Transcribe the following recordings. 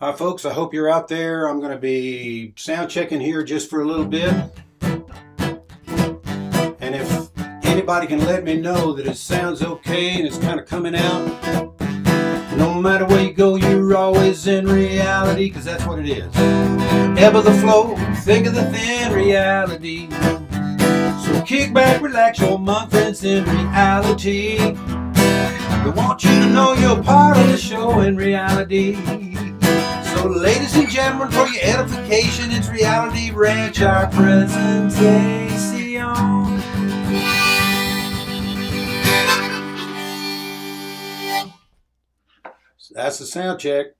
Hi, folks. I hope you're out there. I'm going to be sound checking here just for a little bit. And if anybody can let me know that it sounds okay and it's kind of coming out, no matter where you go, you're always in reality, because that's what it is. Ebb of the flow, thick of the thin reality. So kick back, relax your mind, friends, in reality. We want you to know you're part of the show in reality. So ladies and gentlemen, for your edification, it's Reality Ranch, our presentation. So that's the sound check.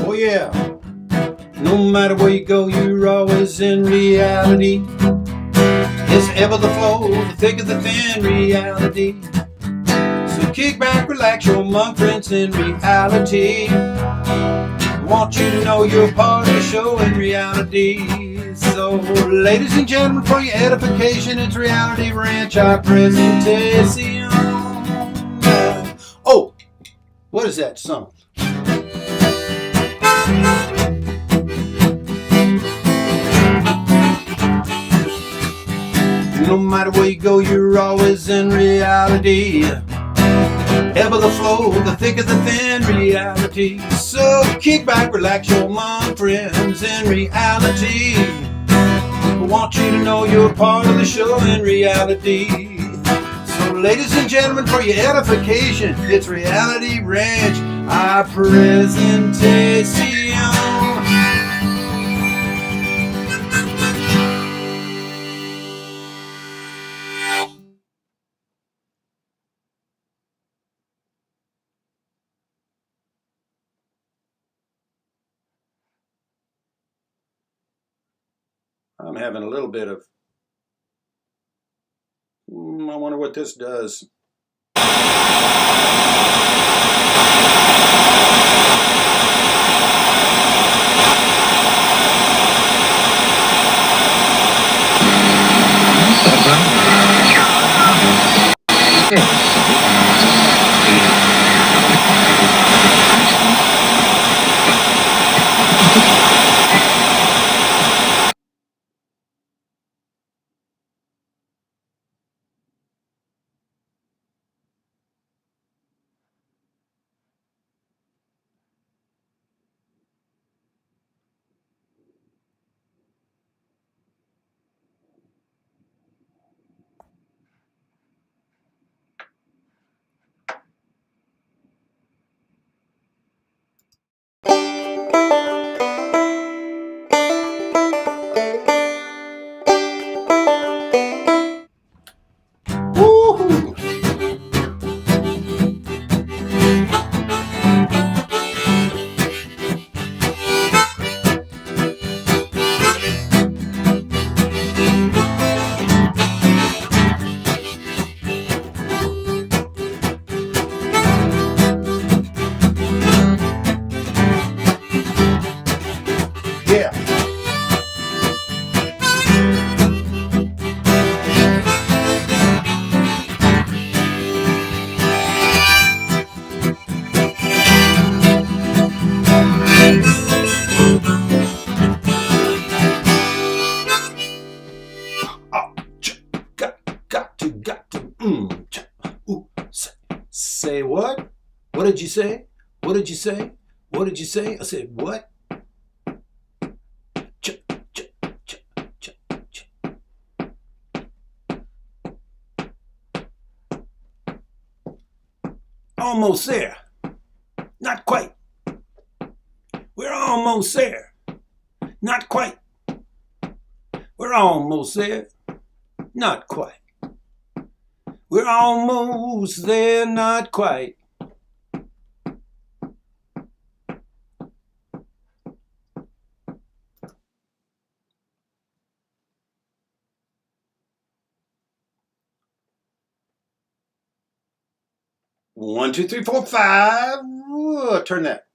Oh yeah, no matter where you go, you're always in reality. It's ever the flow, the thick of the thin reality. So kick back, relax your mind, friends, in reality. Want you to know you're part of the show in reality. So ladies and gentlemen, for your edification, it's Reality Ranch, our presentation. Oh, what is that song? No matter where you go, you're always in reality. Ever the flow, the thick of the thin reality. So kick back, relax your mind, friends, in reality. I want you to know you're part of the show in reality. So ladies and gentlemen, for your edification, it's Reality Ranch, our presentation. I'm having a little bit of, I wonder what this does. say, what? What did you say? What did you say? What did you say? I said, what? Ch, ch, ch, ch, ch. Almost there. Not quite. We're almost there. Not quite. We're almost there. Not quite. We're almost there, not quite. One, two, three, four, five. Whoa, turn that.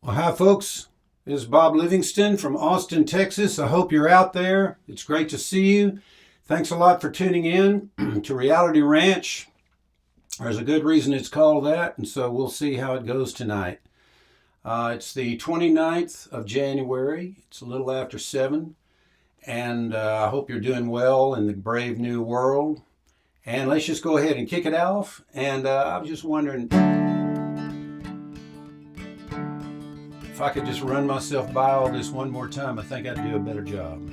Well, hi, folks. This is Bob Livingston from Austin, Texas. I hope you're out there. It's great to see you. Thanks a lot for tuning in to Reality Ranch. There's a good reason it's called that, and so we'll see how it goes tonight. It's the 29th of January. It's a little after 7, and I hope you're doing well in the brave new world. And let's just go ahead and kick it off. And I was just wondering if I could just run myself by all this one more time. I think I'd do a better job.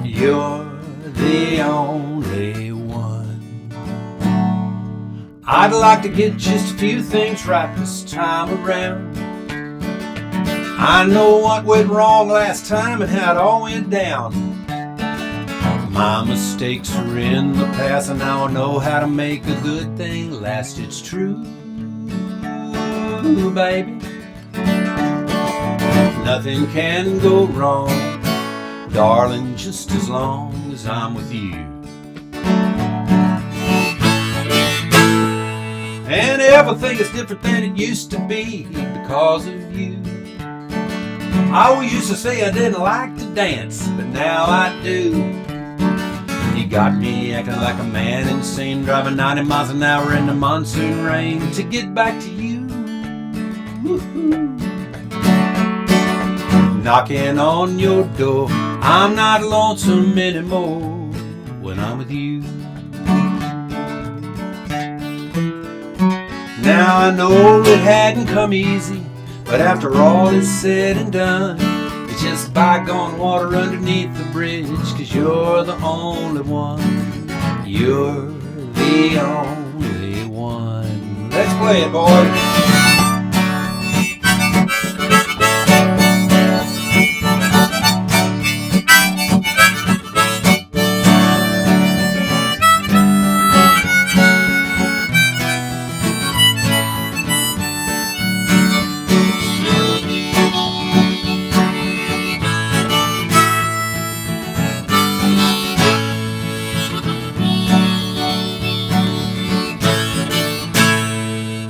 You're the only one. I'd like to get just a few things right this time around. I know what went wrong last time and how it all went down. My mistakes are in the past, and now I know how to make a good thing last. It's true, baby. Nothing can go wrong, darling, just as long as I'm with you. And everything is different than it used to be because of you. I always used to say I didn't like to dance, but now I do. You got me acting like a man insane, driving 90 miles an hour in the monsoon rain to get back to you. Woo-hoo. Knocking on your door, I'm not lonesome anymore when I'm with you. Now I know it hadn't come easy, but after all is said and done, it's just bygone water underneath the bridge, 'cause you're the only one. You're the only one. Let's play it, boys.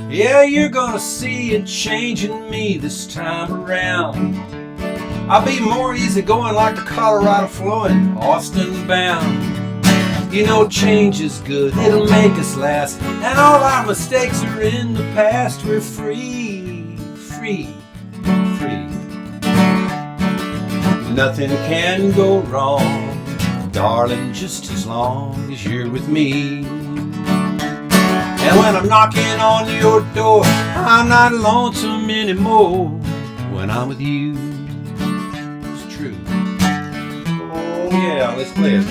Yeah, you're gonna see it changing me this time around. I'll be more easygoing like the Colorado flowing, Austin bound. You know change is good, it'll make us last, and all our mistakes are in the past. We're free, free, free. Nothing can go wrong, darling, just as long as you're with me. And when I'm knocking on your door, I'm not lonesome anymore when I'm with you. It's true. Oh yeah, let's play it.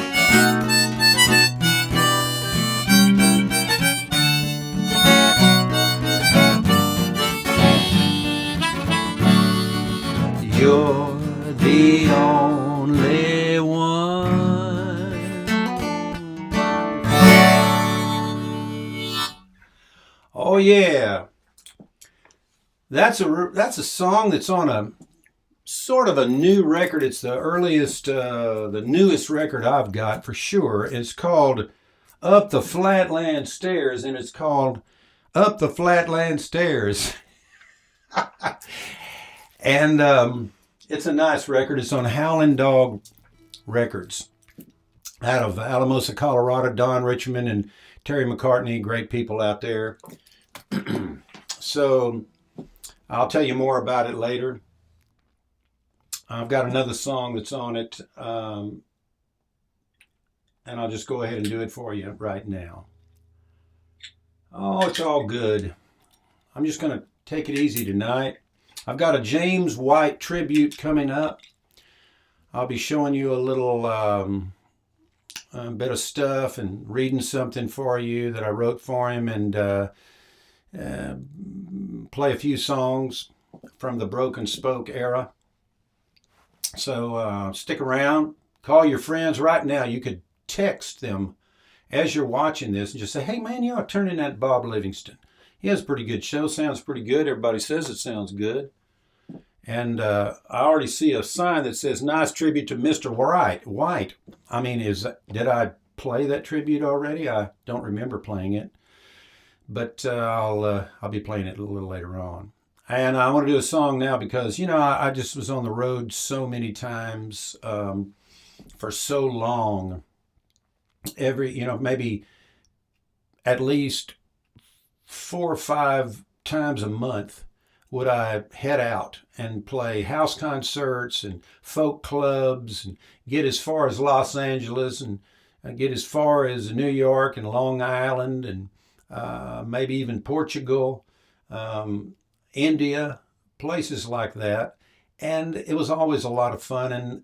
You're the only one. Oh yeah, that's a song that's on a sort of a new record. It's the newest record I've got for sure. It's called Up the Flatland Stairs, and it's called Up the Flatland Stairs. And it's a nice record. It's on Howlin' Dog Records out of Alamosa, Colorado. Don Richmond and Terry McCartney, great people out there. So I'll tell you more about it later. I've got another song that's on it, and I'll just go ahead and do it for you right now. Oh, it's all good. I'm just going to take it easy tonight. I've got a James White tribute coming up. I'll be showing you a little bit of stuff and reading something for you that I wrote for him, and play a few songs from the Broken Spoke era. So stick around. Call your friends right now. You could text them as you're watching this and just say, hey, man, you ought to turn in that Bob Livingston. He has a pretty good show. Sounds pretty good. Everybody says it sounds good. And I already see a sign that says, nice tribute to Mr. White. I mean, did I play that tribute already? I don't remember playing it. But I'll be playing it a little later on. And I want to do a song now because, I just was on the road so many times for so long. Maybe at least 4 or 5 times a month would I head out and play house concerts and folk clubs and get as far as Los Angeles and get as far as New York and Long Island and maybe even Portugal, India, places like that. And it was always a lot of fun. And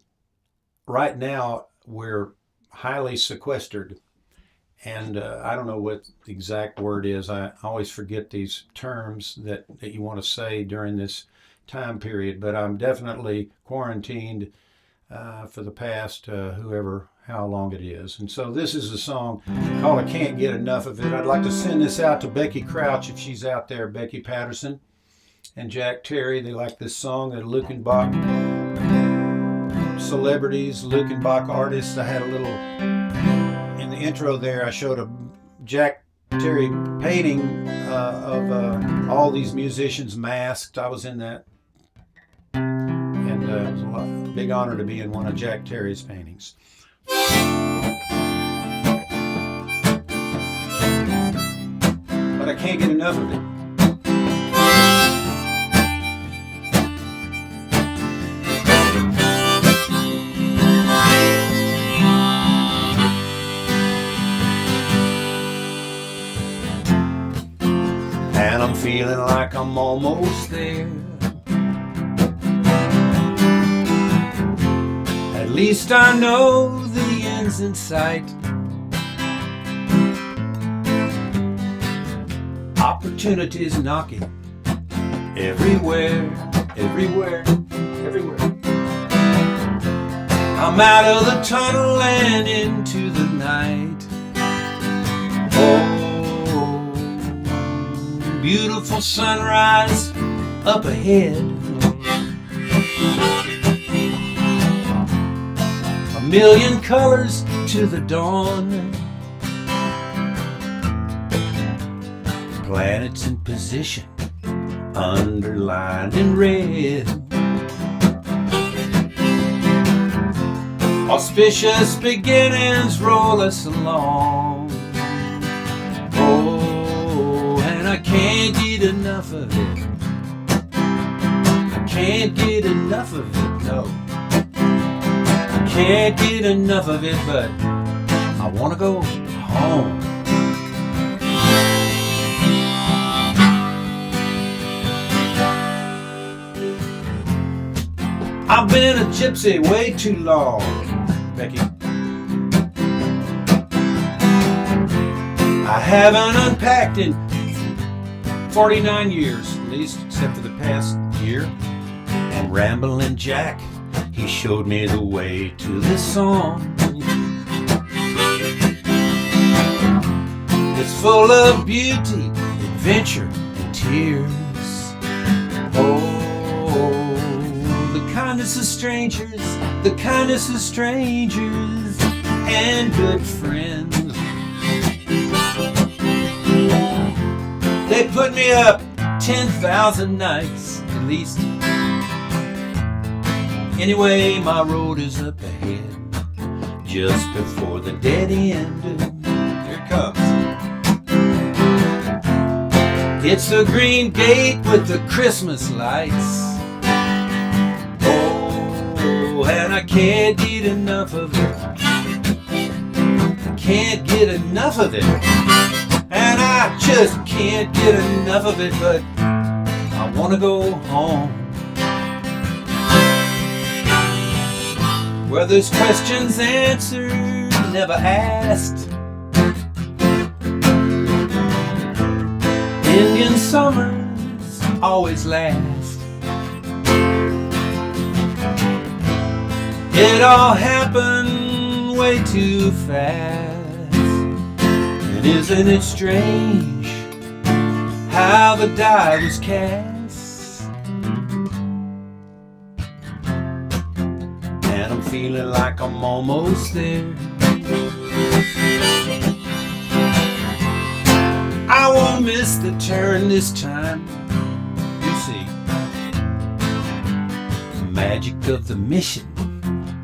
right now we're highly sequestered. And I don't know what the exact word is. I always forget these terms that you want to say during this time period. But I'm definitely quarantined for the past how long it is. And so this is a song called I Can't Get Enough of It. I'd like to send this out to Becky Crouch if she's out there, Becky Patterson, and Jack Terry. They like this song. They're Luckenbach celebrities, Luckenbach artists. I had a little... in the intro there, I showed a Jack Terry painting of all these musicians masked. I was in that, and it was a big honor to be in one of Jack Terry's paintings. But I can't get enough of it. And I'm feeling like I'm almost there. At least I know the end's in sight. Opportunities knocking everywhere, everywhere, everywhere. I'm out of the tunnel and into the night. Oh, beautiful sunrise up ahead. A million colors to the dawn. Planets in position, underlined in red. Auspicious beginnings roll us along. Oh, and I can't get enough of it. I can't get enough of it, no. I can't get enough of it, but I want to go home. I've been a gypsy way too long, Becky. I haven't unpacked in 49 years, at least, except for the past year. And Ramblin' Jack, he showed me the way to this song. It's full of beauty, adventure, and tears. Oh, the kindness of strangers, the kindness of strangers, and good friends. They put me up 10,000 nights, at least. Anyway, my road is up ahead, just before the dead end. Here it comes. It's the green gate with the Christmas lights. And I can't get enough of it. I can't get enough of it. And I just can't get enough of it, but I want to go home. Where there's questions answered, never asked. Indian summers always last. It all happened way too fast. And isn't it strange how the die was cast? And I'm feeling like I'm almost there. I won't miss the turn this time. You see, the magic of the mission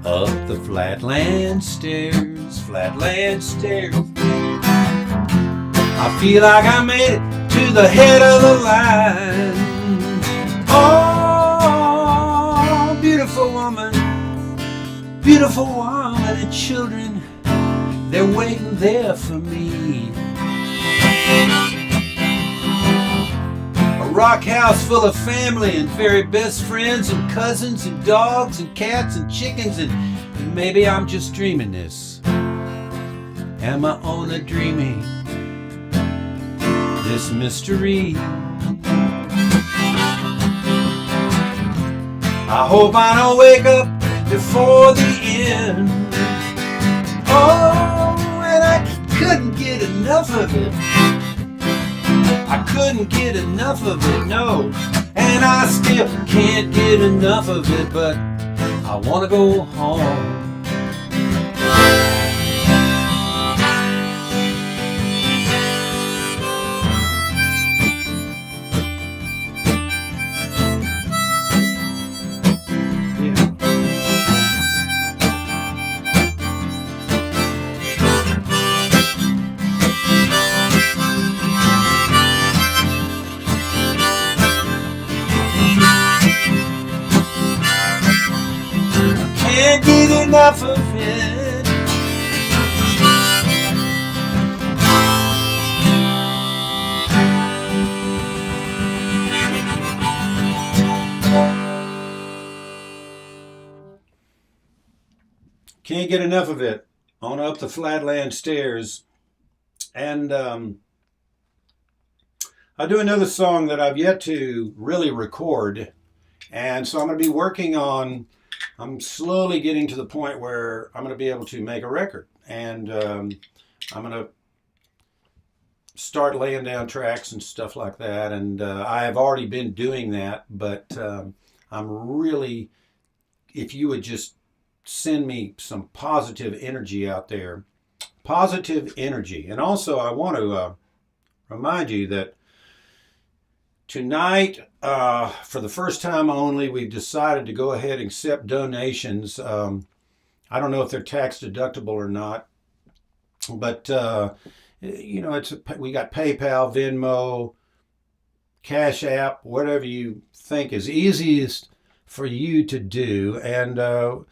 up the Flatland Stairs, Flatland Stairs. I feel like I made it to the head of the line. Oh, beautiful woman and children, they're waiting there for me. A rock house full of family and very best friends and cousins and dogs and cats and chickens, and maybe I'm just dreaming this. Am I only dreaming this mystery? I hope I don't wake up before the end. Oh, and I couldn't get enough of it. I couldn't get enough of it, no. And I still can't get enough of it, but I want to go home. Can't get enough of it. Can't get enough of it. On up the Flatland Stairs. And I'll do another song that I've yet to really record. And so I'm going to be working on, I'm slowly getting to the point where I'm going to be able to make a record. And I'm going to start laying down tracks and stuff like that. And I have already been doing that, but I'm really, if you would just send me some positive energy out there, positive energy. And also I want to remind you that tonight, for the first time only, we've decided to go ahead and accept donations. I don't know if they're tax deductible or not, but you know, we got PayPal, Venmo, Cash App, whatever you think is easiest for you to do. And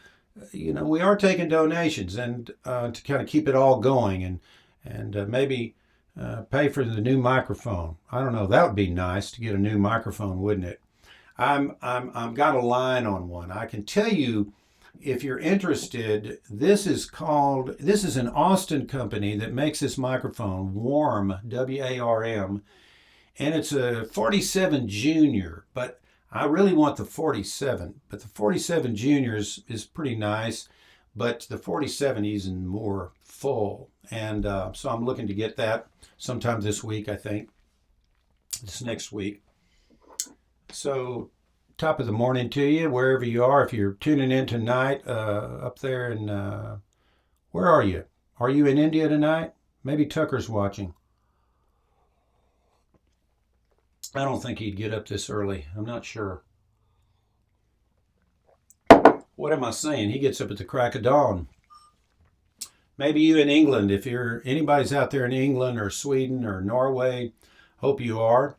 you know, we are taking donations, and to kind of keep it all going, and maybe pay for the new microphone. I don't know. That would be nice to get a new microphone, wouldn't it? I'm got a line on one. I can tell you, if you're interested, this is an Austin company that makes this microphone, Warm, W-A-R-M, and it's a 47 Junior, but I really want the 47, but the 47 Junior is pretty nice, but the 47 is even more full, and so I'm looking to get that sometime this week, I think, this next week. So, top of the morning to you, wherever you are. If you're tuning in tonight, up there in, where are you? Are you in India tonight? Maybe Tucker's watching. I don't think he'd get up this early. I'm not sure. What am I saying? He gets up at the crack of dawn. Maybe you in England, if anybody's out there in England or Sweden or Norway, hope you are.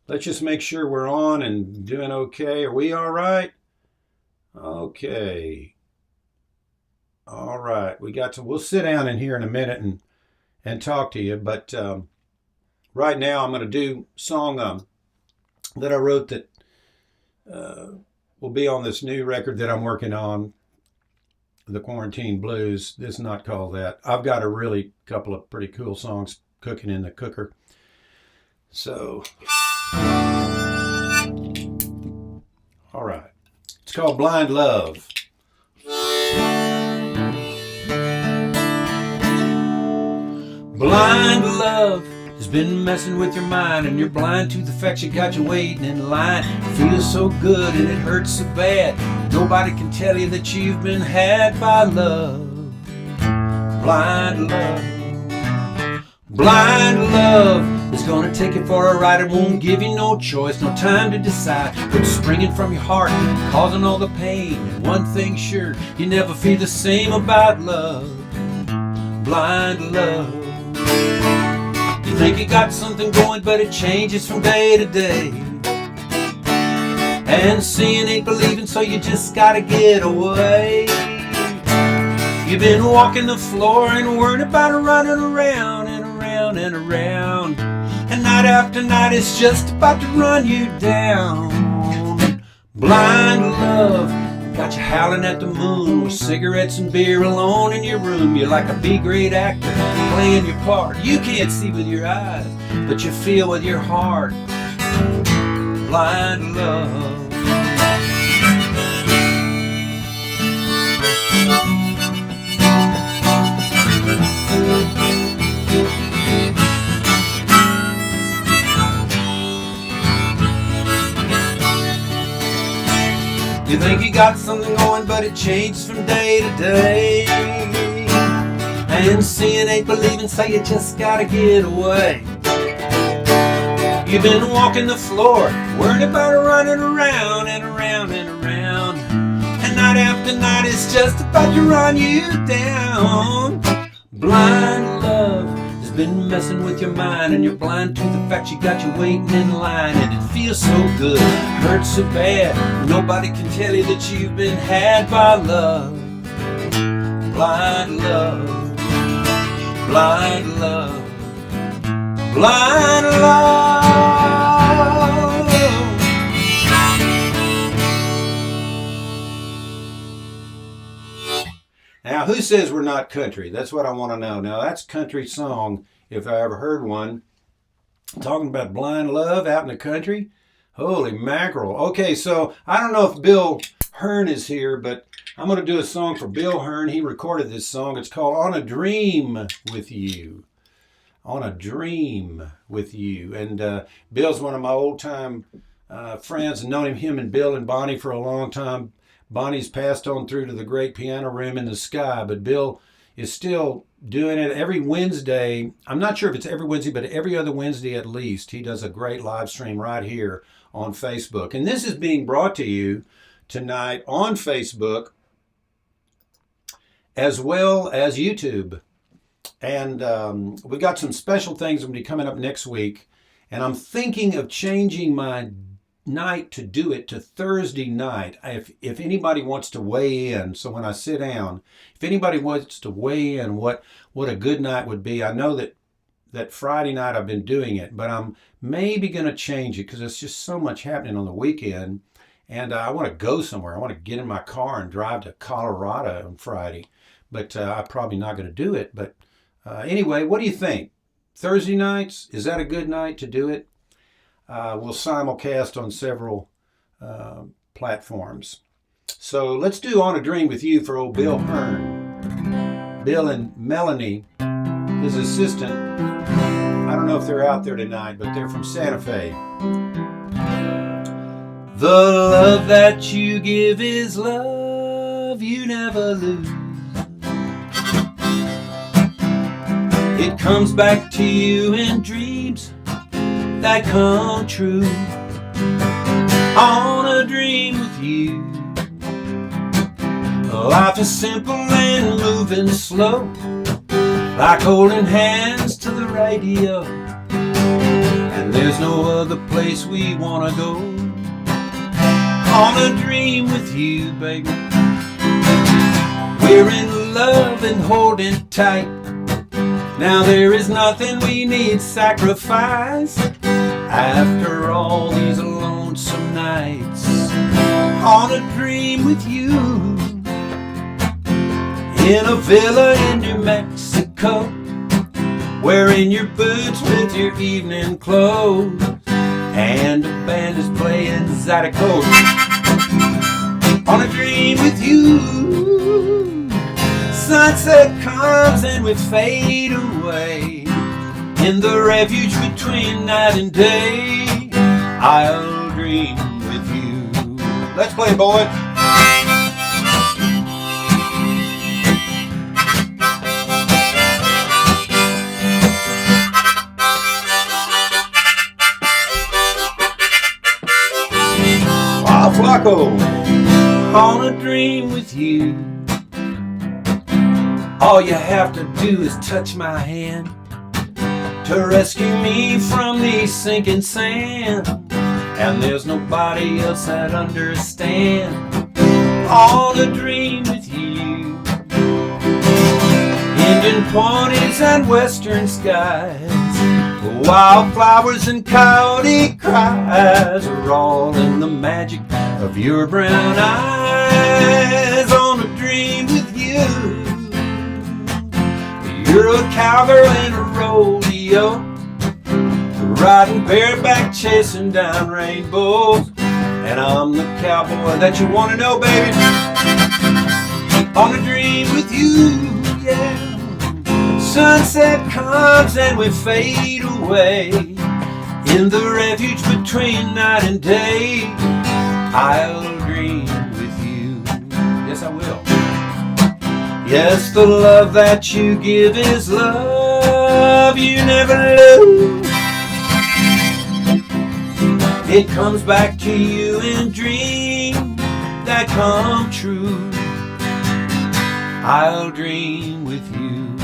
Let's just make sure we're on and doing okay. Are we all right? Okay. All right. We'll sit down in here in a minute and talk to you. But right now I'm going to do a song that I wrote that will be on this new record that I'm working on, The Quarantine Blues. This is not called that. I've got a couple of pretty cool songs cooking in the cooker. So, all right. It's called Blind Love. Blind love has been messing with your mind, and you're blind to the fact you got you waiting in line. It feels so good and it hurts so bad. Nobody can tell you that you've been had by love. Blind love. Blind love is gonna take you for a ride. It won't give you no choice, no time to decide. What's springing from your heart, causing all the pain. And one thing's sure, you never feel the same about love. Blind love. You think you got something going, but it changes from day to day. And seeing ain't believing, so you just gotta get away. You've been walking the floor and worried about running around and around and around. And night after night it's just about to run you down. Blind love got you howling at the moon with cigarettes and beer alone in your room. You're like a B-grade actor playing your part. You can't see with your eyes, but you feel with your heart. Blind love. You think you got something going, but it changes from day to day. And seeing ain't believing, so you just gotta get away. You've been walking the floor, worried about running around and around and around. And night after night it's just about to run you down. Blind love has been messing with your mind, and you're blind to the fact you got you waiting in line. And it feels so good, hurts so bad. Nobody can tell you that you've been had by love. Blind love. Blind love. Blind love. Now, who says we're not country? That's what I want to know. Now, that's a country song, if I ever heard one. Talking about blind love out in the country. Holy mackerel. Okay, so I don't know if Bill Hearn is here, but I'm going to do a song for Bill Hearn. He recorded this song. It's called On a Dream with You. On a Dream with You. And Bill's one of my old-time friends. I've known him and Bill and Bonnie for a long time. Bonnie's passed on through to the great piano room in the sky, but Bill is still doing it every Wednesday. I'm not sure if it's every Wednesday, but every other Wednesday at least. He does a great live stream right here on Facebook. And this is being brought to you tonight on Facebook as well as YouTube. And we've got some special things going to be coming up next week. And I'm thinking of changing my night to do it to Thursday night. If anybody wants to weigh in, so when I sit down, if anybody wants to weigh in what a good night would be. I know that Friday night I've been doing it, but I'm maybe going to change it because it's just so much happening on the weekend, and I want to go somewhere. I want to get in my car and drive to Colorado on Friday, but I'm probably not going to do it. But anyway, what do you think? Thursday nights, is that a good night to do it? We'll simulcast on several platforms. So let's do On a Dream with You for old Bill Hearn. Bill and Melanie, his assistant. I don't know if they're out there tonight, but they're from Santa Fe. The love that you give is love you never lose. It comes back to you in dreams that come true. On a dream with you. Life is simple and moving slow, like holding hands to the radio. And there's no other place we wanna go. On a dream with you, baby. We're in love and holding tight. Now there is nothing we need sacrifice after all these lonesome nights. On a dream with you, in a villa in New Mexico, wearing your boots with your evening clothes, and a band is playing Zydeco. On a dream with you. Sunset comes and we fade away in the refuge between night and day. I'll dream with you. Let's play, boys. Flacco. On a dream with you. All you have to do is touch my hand to rescue me from the sinking sand. And there's nobody else that understands. On a dream with you. Indian ponies and western skies, wildflowers and coyote cries are all in the magic of your brown eyes. On a dream with you. You're a cowgirl in a rodeo, riding bareback, chasing down rainbows. And I'm the cowboy that you want to know, baby. On a dream with you, yeah. Sunset comes and we fade away in the refuge between night and day. I'll dream with you. Yes, I will. Yes, the love that you give is love you never lose. It comes back to you in dreams that come true. I'll dream with you.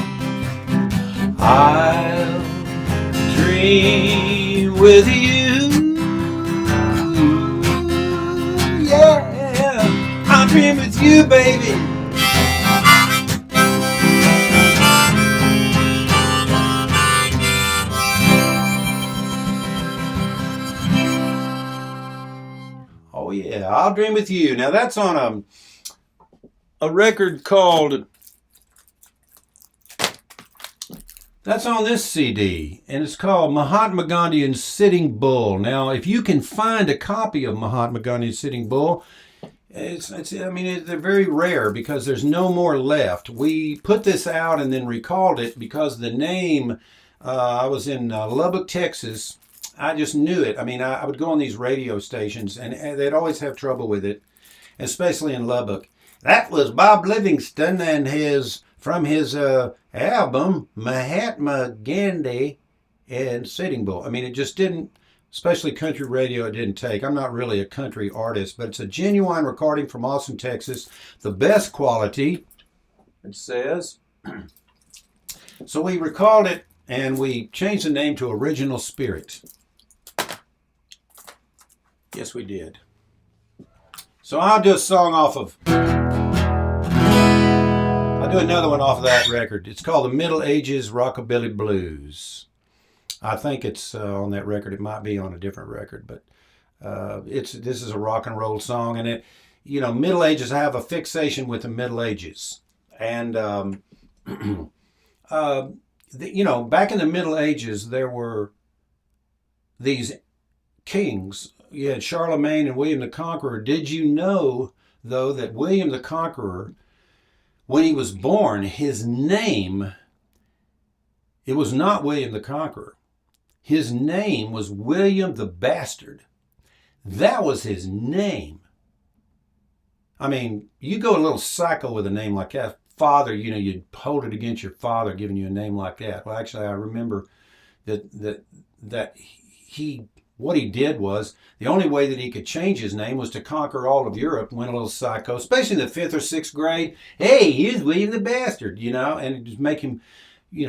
I'll dream with you. Yeah, I'll dream with you, baby. Oh yeah, I'll dream with you. Now that's on a record called. That's on this CD, and it's called Mahatma Gandhi and Sitting Bull. Now, if you can find a copy of Mahatma Gandhi and Sitting Bull, they're very rare because there's no more left. We put this out and then recalled it because the name, I was in Lubbock, Texas. I just knew it. I mean, I would go on these radio stations, and they'd always have trouble with it, especially in Lubbock. That was Bob Livingston and from his album, Mahatma Gandhi and Sitting Bull. I mean, it just didn't, especially country radio, it didn't take. I'm not really a country artist, but it's a genuine recording from Austin, Texas. The best quality, it says. So we recalled it, and we changed the name to Original Spirit. Yes, we did. So I'll do a song off of... I'll do another one off of that record. It's called The Middle Ages Rockabilly Blues. I think it's on that record. It might be on a different record, but this is a rock and roll song. And Middle Ages, I have a fixation with the Middle Ages. And, back in the Middle Ages, there were these kings. You had Charlemagne and William the Conqueror. Did you know, though, that William the Conqueror, when he was born, his name, it was not William the Conqueror. His name was William the Bastard. That was his name. I mean, you go a little psycho with a name like that. Father, you'd hold it against your father giving you a name like that. Well, actually, I remember that what he did was, the only way that he could change his name was to conquer all of Europe. Went a little psycho, especially in the 5th or 6th grade. Hey, here's William the Bastard, and just make him,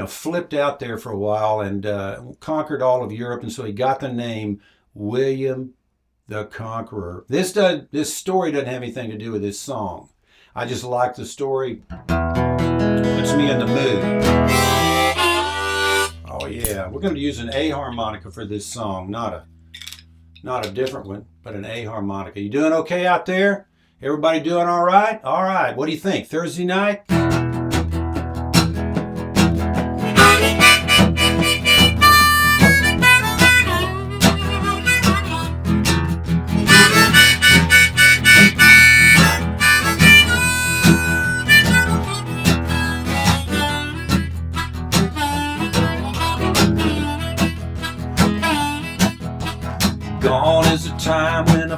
flipped out there for a while and conquered all of Europe. And so he got the name William the Conqueror. This story doesn't have anything to do with this song. I just like the story. Puts me in the mood. Oh yeah, we're going to use an A harmonica for this song, not a different one, but an A harmonica. You doing okay out there? Everybody doing all right? All right. What do you think? Thursday night?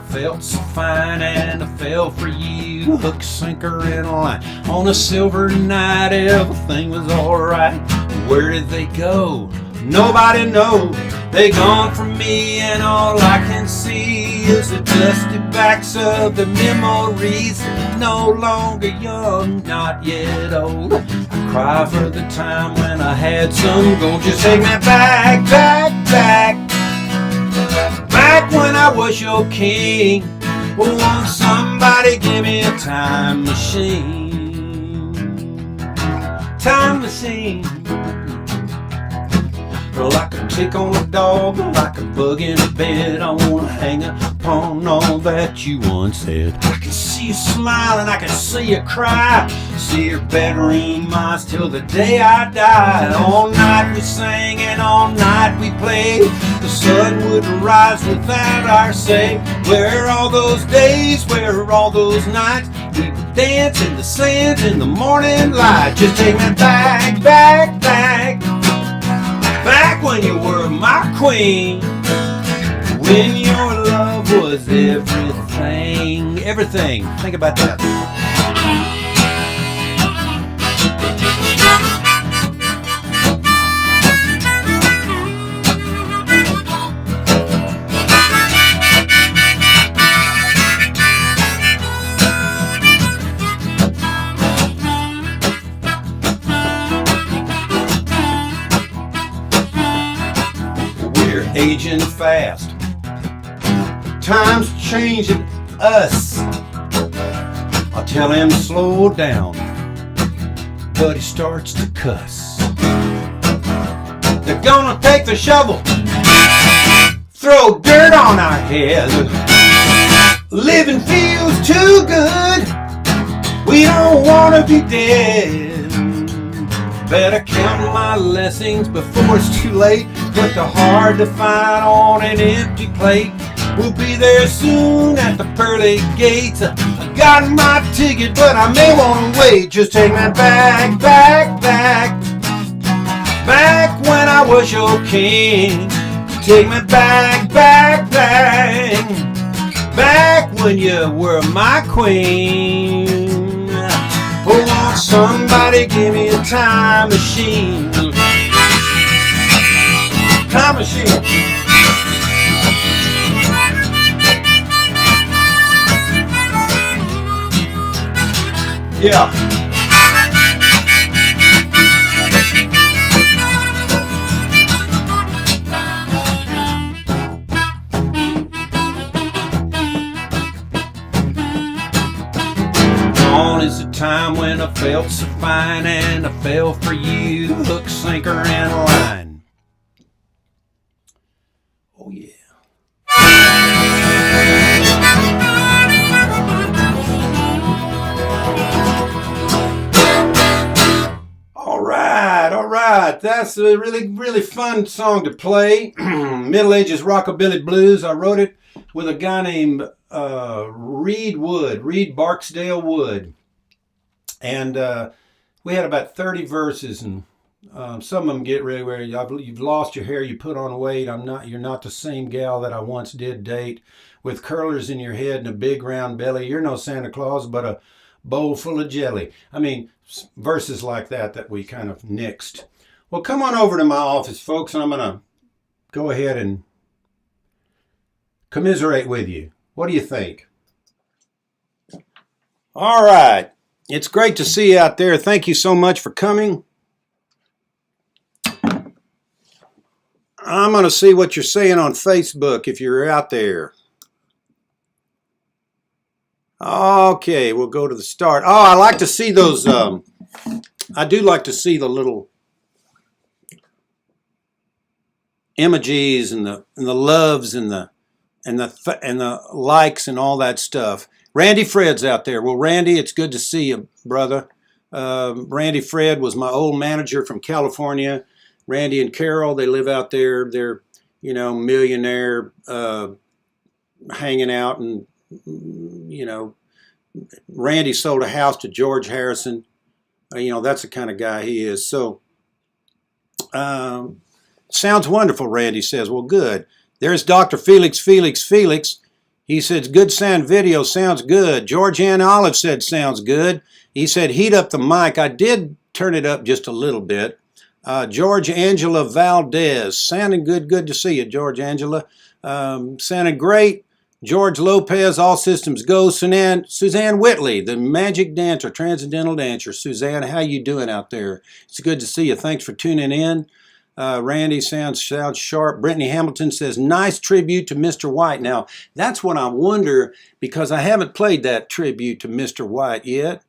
felt so fine and I fell for you. Hook, sinker, and a line. On a silver night, everything was alright. Where did they go? Nobody knows. They gone from me, and all I can see is the dusty backs of the memories. No longer young, not yet old. I cry for the time when I had some gold. Just take me back, back, back. Back when I was your king. Oh, won't somebody give me a time machine? Time machine. Like a tick on a dog, like a bug in a bed. I wanna hang upon all that you once said. I can see you smiling, I can see you cry. See your bedroom eyes till the day I die. All night we sang and all night we played. The sun wouldn't rise without our say. Where are all those days? Where are all those nights? We would dance in the sand in the morning light. Just take me back, back, back. Back when you were my queen. When your love was everything. Everything. Think about that. Aging fast, time's changing us. I tell him slow down, but he starts to cuss. They're gonna take the shovel, throw dirt on our head. Living feels too good, we don't wanna be dead. Better count my blessings before it's too late. Put the hard to find on an empty plate. We'll be there soon at the pearly gates. I got my ticket, but I may want to wait. Just take me back, back, back. Back when I was your king. Take me back, back, back. Back when you were my queen. Oh, won't somebody give me a time machine? Time machine. Yeah. Gone is the time when I felt so fine and I fell for you. Hook, sinker, and line. Oh yeah. All right. That's a really fun song to play. Middle Ages Rockabilly Blues. I wrote it with a guy named Reed Barksdale Wood. And we had about 30 verses, and some of them get really where you've lost your hair, you put on weight. You're not the same gal that I once did date. With curlers in your head and a big round belly, you're no Santa Claus, but a bowl full of jelly. I mean, verses like that we kind of nixed. Well, come on over to my office, folks, and I'm going to go ahead and commiserate with you. What do you think? All right. It's great to see you out there. Thank you so much for coming. I'm going to see what you're saying on Facebook if you're out there. Okay, we'll go to the start. Oh, I like to see those. I do like to see the little emojis and the loves and the likes and all that stuff. Randy Fred's out there. Well, Randy, it's good to see you, brother. Randy Fred was my old manager from California. Randy and Carol, they live out there. They're, millionaire, hanging out, and Randy sold a house to George Harrison. That's the kind of guy he is. So, sounds wonderful, Randy says. Well, good. There's Dr. Felix. He said, good sound video, sounds good. George Ann Olive said, sounds good. He said, heat up the mic. I did turn it up just a little bit. George Angela Valdez, sounding good. Good to see you, George Angela. Sounding great. George Lopez, all systems go. Suzanne Whitley, the magic dancer, transcendental dancer. Suzanne, how you doing out there? It's good to see you. Thanks for tuning in. Randy sounds sharp. Brittany Hamilton says, nice tribute to Mr. White. Now, that's what I wonder, because I haven't played that tribute to Mr. White yet.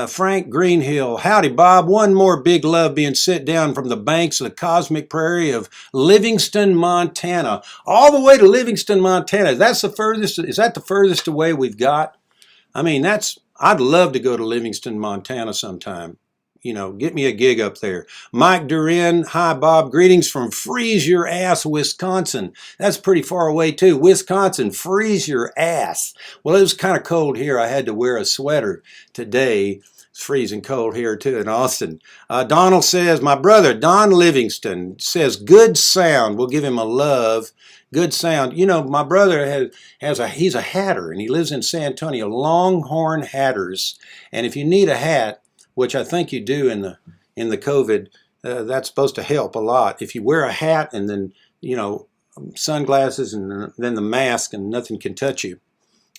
Frank Greenhill, howdy Bob, one more big love being sent down from the banks of the cosmic prairie of Livingston, Montana. All the way to Livingston, Montana. Is that the furthest away we've got? I mean, I'd love to go to Livingston, Montana sometime. You know, get me a gig up there. Mike Durin, hi Bob, greetings from Freeze Your Ass, Wisconsin. That's pretty far away too. Wisconsin, freeze your ass. Well, it was kind of cold here. I had to wear a sweater today. It's freezing cold here too in Austin. Donald says, my brother, Don Livingston, says good sound. We'll give him a love. Good sound. You know, my brother he's a hatter, and he lives in San Antonio, Longhorn Hatters. And if you need a hat, which I think you do in the COVID, that's supposed to help a lot. If you wear a hat and then, you know, sunglasses and then the mask and nothing can touch you,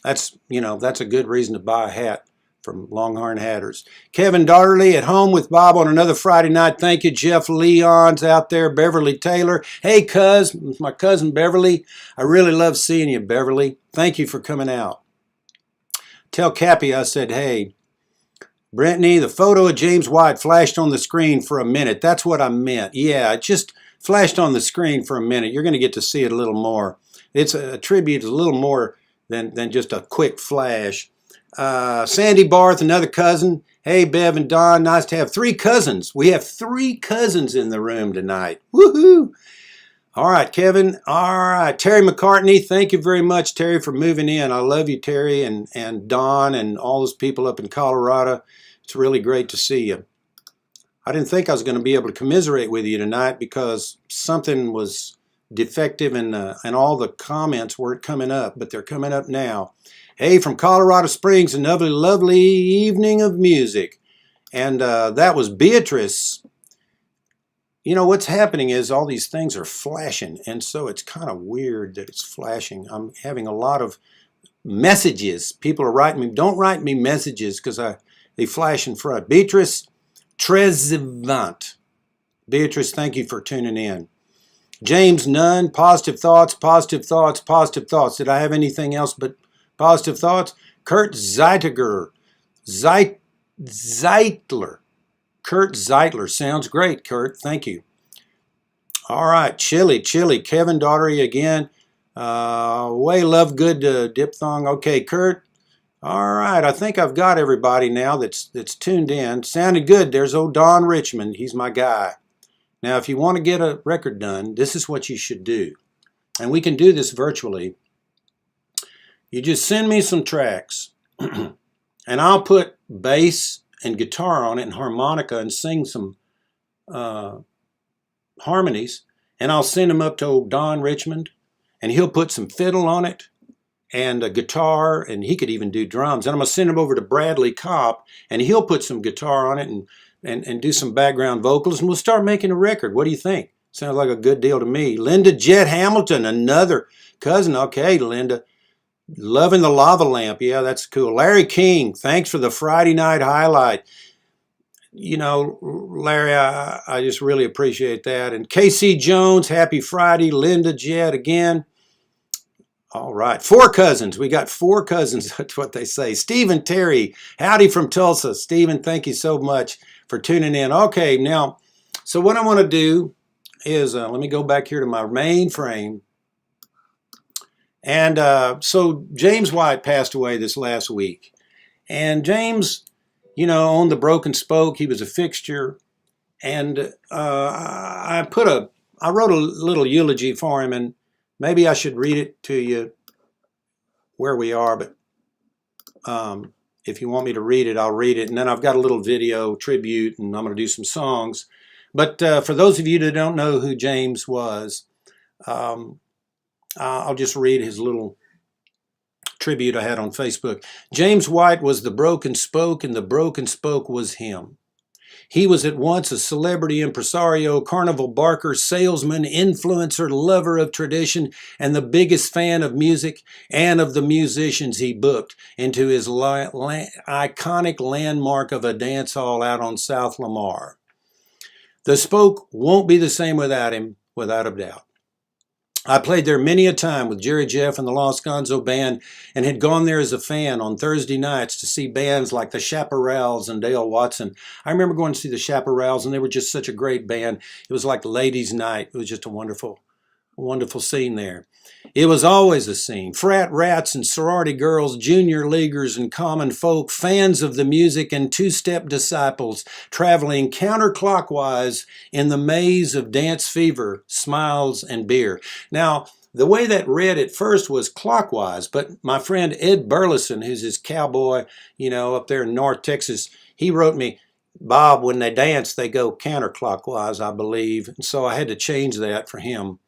that's a good reason to buy a hat from Longhorn Hatters. Kevin Darterly at home with Bob on another Friday night. Thank you. Jeff Leon's out there. Beverly Taylor. Hey, cuz, my cousin Beverly. I really love seeing you, Beverly. Thank you for coming out. Tell Cappy I said, hey. Brittany, the photo of James White flashed on the screen for a minute. That's what I meant. Yeah, it just flashed on the screen for a minute. You're going to get to see it a little more. It's a tribute, a little more than just a quick flash. Sandy Barth, another cousin. Hey, Bev and Don, nice to have 3 cousins. We have 3 cousins in the room tonight. Woohoo! All right, Kevin. All right, Terry McCartney. Thank you very much, Terry, for moving in. I love you, Terry, and Don, and all those people up in Colorado. It's really great to see you. I didn't think I was going to be able to commiserate with you tonight because something was defective and all the comments weren't coming up, but they're coming up now. Hey, from Colorado Springs, another lovely evening of music. And that was Beatrice. You know, what's happening is all these things are flashing, and so it's kind of weird that it's flashing. I'm having a lot of messages. People are writing me. Don't write me messages because they flash in front. Beatrice Trezevant. Beatrice, thank you for tuning in. James Nunn, positive thoughts, positive thoughts, positive thoughts. Did I have anything else but positive thoughts? Kurt Zeitler. Zeitler. Kurt Zeitler. Sounds great, Kurt. Thank you. All right. Chili. Kevin Daughtery again. Way love good diphthong. Okay, Kurt. All right. I think I've got everybody now that's tuned in. Sounded good. There's old Don Richmond. He's my guy. Now, if you want to get a record done, this is what you should do. And we can do this virtually. You just send me some tracks, and I'll put bass and guitar on it and harmonica and sing some harmonies, and I'll send them up to old Don Richmond, and he'll put some fiddle on it and a guitar, and he could even do drums. And I'm going to send him over to Bradley Kopp, and he'll put some guitar on it and do some background vocals, and we'll start making a record. What do you think? Sounds like a good deal to me. Linda Jet Hamilton, another cousin. Okay, Linda. Loving the lava lamp. Yeah, that's cool. Larry King, thanks for the Friday night highlight. You know, Larry, I just really appreciate that. And KC Jones, happy Friday. Linda Jett again. All right. 4 cousins. We got 4 cousins. That's what they say. Stephen Terry, howdy from Tulsa. Stephen, thank you so much for tuning in. Okay, now, so what I want to do is, let me go back here to my main frame. And so James White passed away this last week. And James, you know, owned the Broken Spoke. He was a fixture. And I wrote a little eulogy for him, and maybe I should read it to you where we are. But if you want me to read it, I'll read it. And then I've got a little video tribute, and I'm going to do some songs. But for those of you that don't know who James was, I'll just read his little tribute I had on Facebook. James White was the broken spoke, and the broken spoke was him. He was at once a celebrity impresario, carnival barker, salesman, influencer, lover of tradition, and the biggest fan of music and of the musicians he booked into his iconic landmark of a dance hall out on South Lamar. The Spoke won't be the same without him, without a doubt. I played there many a time with Jerry Jeff and the Los Gonzo Band, and had gone there as a fan on Thursday nights to see bands like the Chaparrals and Dale Watson. I remember going to see the Chaparrals, and they were just such a great band. It was like ladies' night. It was just a wonderful, wonderful scene there. It was always a scene. Frat rats and sorority girls, junior leaguers and common folk, fans of the music and two-step disciples, traveling counterclockwise in the maze of dance fever, smiles, and beer. Now, the way that read at first was clockwise, but my friend Ed Burleson, who's his cowboy, up there in North Texas, he wrote me, Bob, when they dance, they go counterclockwise, I believe. And so I had to change that for him.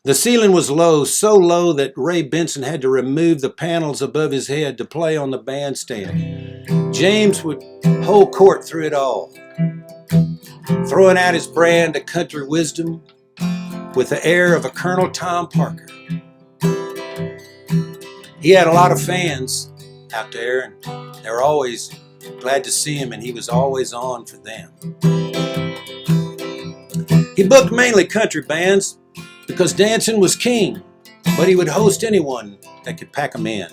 The ceiling was low, so low that Ray Benson had to remove the panels above his head to play on the bandstand. James would hold court through it all, throwing out his brand of country wisdom with the air of a Colonel Tom Parker. He had a lot of fans out there, and they were always glad to see him, and he was always on for them. He booked mainly country bands, because dancing was king, but he would host anyone that could pack him in.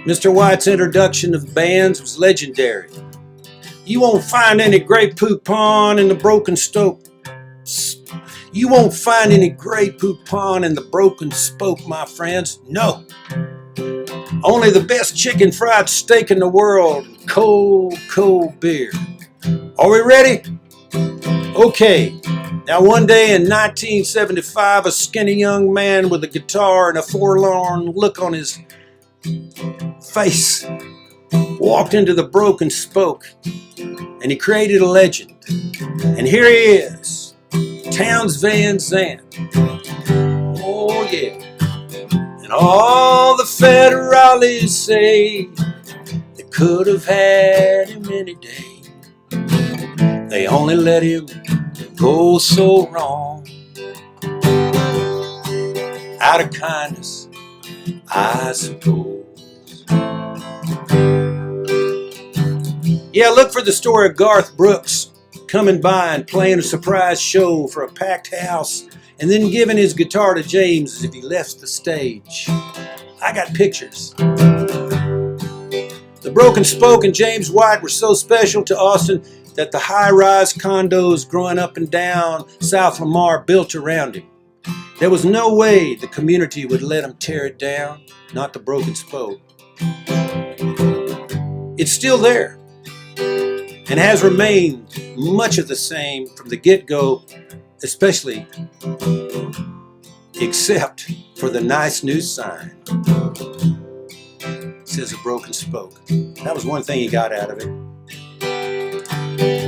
Mr. White's introduction of bands was legendary. You won't find any Grey Poupon in the Broken Spoke. You won't find any Grey Poupon in the Broken Spoke, my friends. No. Only the best chicken fried steak in the world and cold, cold beer. Are we ready? Okay. Now, one day in 1975, a skinny young man with a guitar and a forlorn look on his face walked into the Broken Spoke, and he created a legend. And here he is, Townes Van Zandt. Oh, yeah. And all the federales say they could have had him any day. They only let him go so wrong. Out of kindness, I suppose. Yeah, look for the story of Garth Brooks coming by and playing a surprise show for a packed house, and then giving his guitar to James as if he left the stage. I got pictures. The Broken Spoke and James White were so special to Austin that the high-rise condos growing up and down South Lamar built around him. There was no way the community would let him tear it down, not the Broken Spoke. It's still there, and has remained much of the same from the get-go, especially except for the nice new sign. It says a Broken Spoke. That was one thing he got out of it.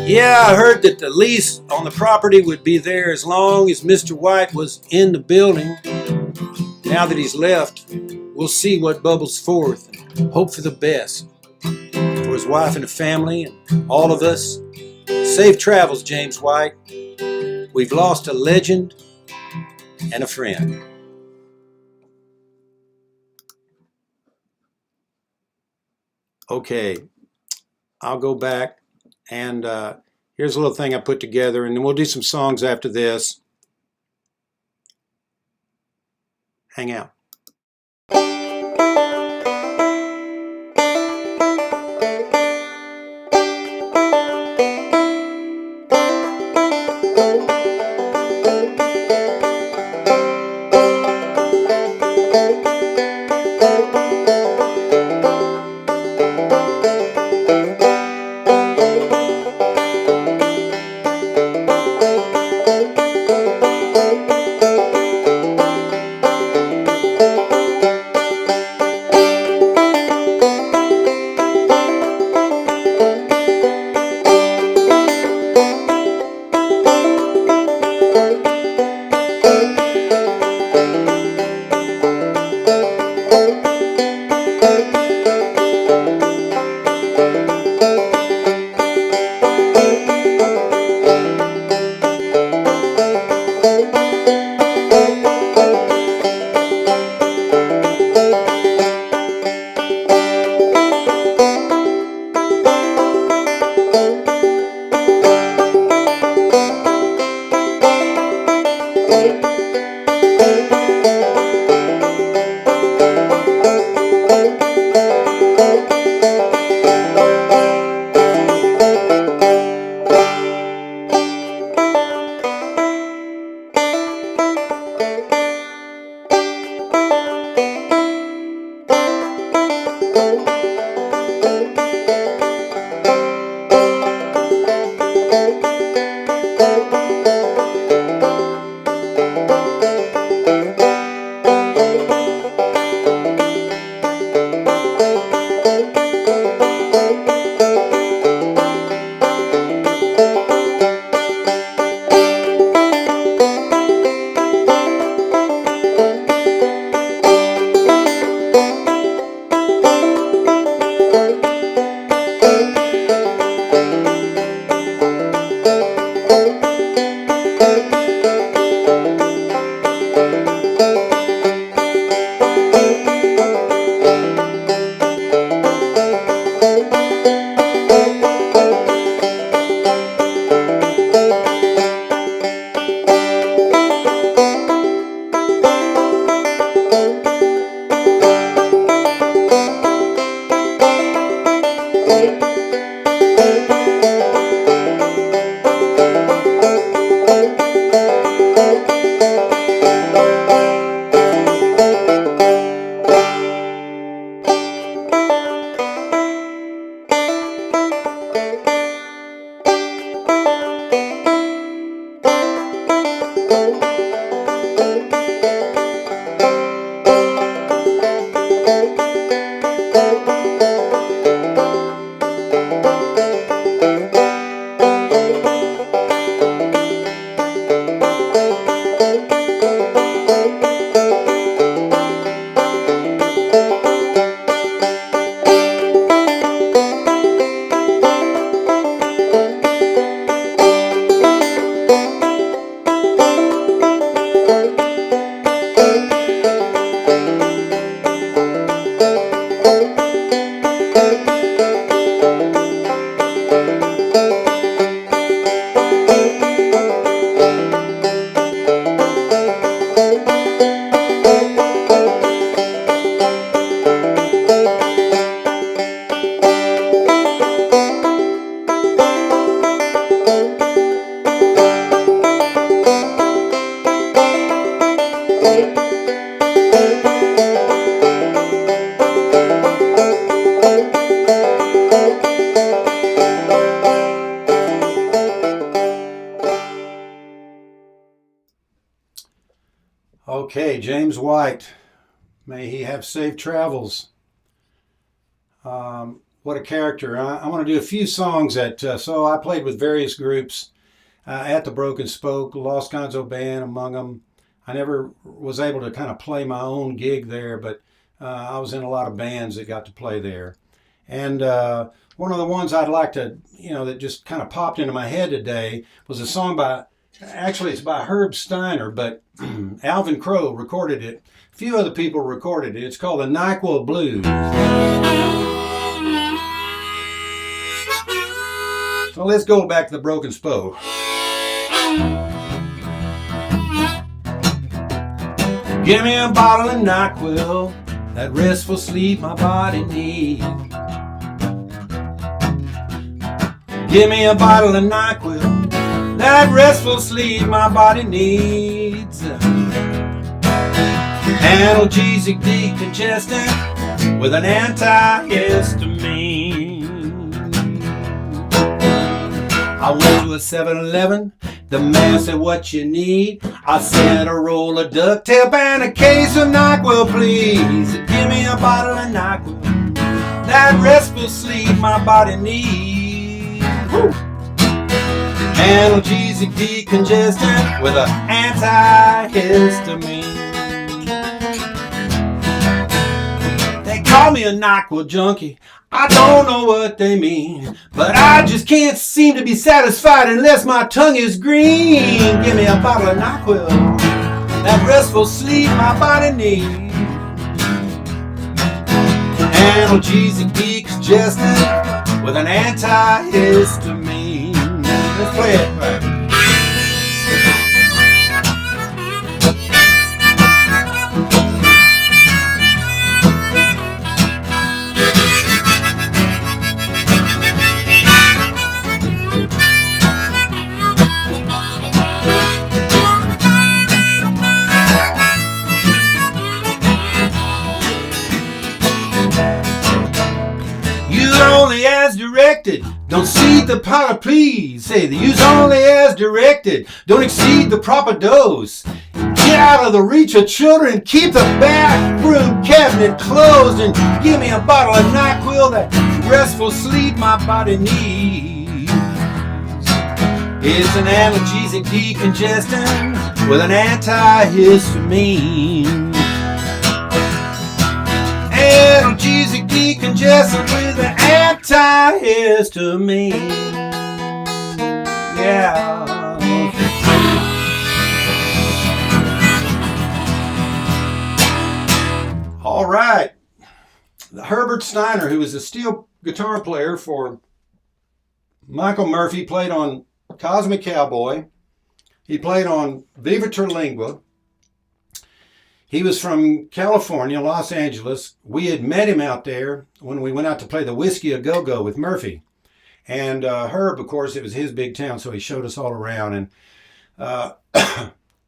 Yeah, I heard that the lease on the property would be there as long as Mr. White was in the building. Now that he's left, we'll see what bubbles forth and hope for the best for his wife and the family and all of us. Safe travels, James White. We've lost a legend and a friend. Okay, I'll go back. And here's a little thing I put together, and then we'll do some songs after this. Hang out. Okay, James White, may he have safe travels. What a character. I want to do a few songs that, so I played with various groups at the Broken Spoke, Lost Gonzo Band among them. I never was able to kind of play my own gig there, but I was in a lot of bands that got to play there. And one of the ones I'd like to, that just kind of popped into my head today was a song actually it's by Herb Steiner, but Alvin Crow recorded it. A few other people recorded it. It's called the NyQuil Blues. So let's go back to the Broken Spoke. Give me a bottle of NyQuil, that restful sleep my body needs. Give me a bottle of NyQuil, that restful sleep my body needs. Analgesic decongestant with an antihistamine. I went to a 7-Eleven, the man said what you need. I said a roll of duct tape and a case of NyQuil please. Give me a bottle of NyQuil, that restful sleep my body needs. Woo. Analgesic decongestant with an antihistamine. They call me a NyQuil junkie. I don't know what they mean, but I just can't seem to be satisfied unless my tongue is green. Give me a bottle of NyQuil, that restful sleep my body needs. Analgesic decongestant with an antihistamine. Let's play it. Right. as directed. Don't exceed the pilot, please. Say the use only as directed. Don't exceed the proper dose. Get out of the reach of children. Keep the bathroom cabinet closed. And give me a bottle of NyQuil, that restful sleep my body needs. It's an analgesic decongestant with an antihistamine. Analgesic decongestant with an antihistamine. Yeah. All right. Herbert Steiner, who was a steel guitar player for Michael Murphy, played on Cosmic Cowboy. He played on Viva Terlingua. He was from California, Los Angeles. We had met him out there when we went out to play the Whiskey A Go-Go with Murphy. And Herb, of course, it was his big town, so he showed us all around. And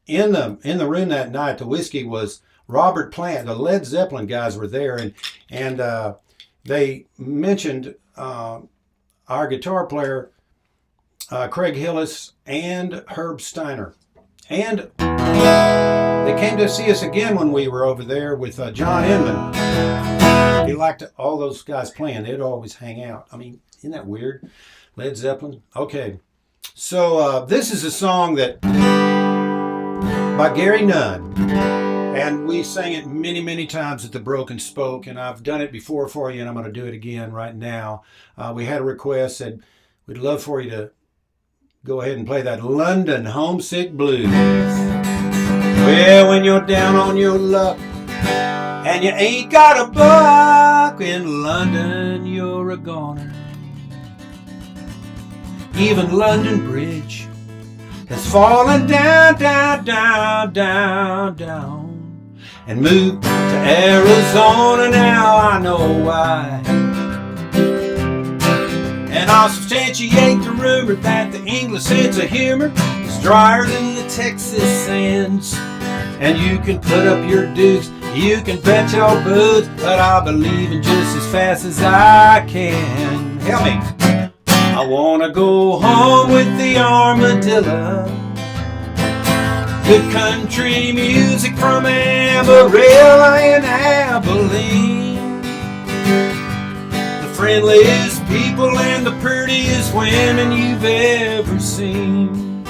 in the room that night, the Whiskey was Robert Plant. The Led Zeppelin guys were there, and they mentioned our guitar player, Craig Hillis, and Herb Steiner. And they came to see us again when we were over there with John Inman. He liked all those guys playing. They'd always hang out. I mean, isn't that weird? Led Zeppelin. Okay. So this is a song that by Gary Nunn. And we sang it many, many times at the Broken Spoke. And I've done it before for you, and I'm going to do it again right now. We had a request, said we'd love for you to go ahead and play that London Homesick Blues. Well, when you're down on your luck and you ain't got a buck, in London you're a goner. Even London Bridge has fallen down, down, down, down, down, and moved to Arizona now. I know why. And I'll substantiate the rumor that the English sense of humor is drier than the Texas sands. And you can put up your dukes, you can bet your boots, but I'll believe in just as fast as I can. Help me. I wanna go home with the armadillo. Good country music from Amarillo and Abilene. The friendliest people and the prettiest women you've ever seen.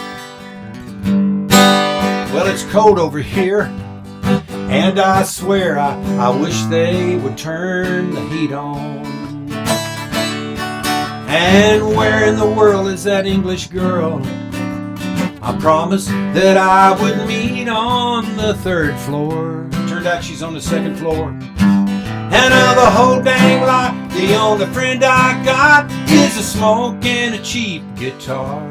Well, it's cold over here, and I swear I wish they would turn the heat on. And where in the world is that English girl I promised that I would meet on the 3rd floor? Turned out she's on the 2nd floor. And the whole dang lot, the only friend I got is a smoke and a cheap guitar.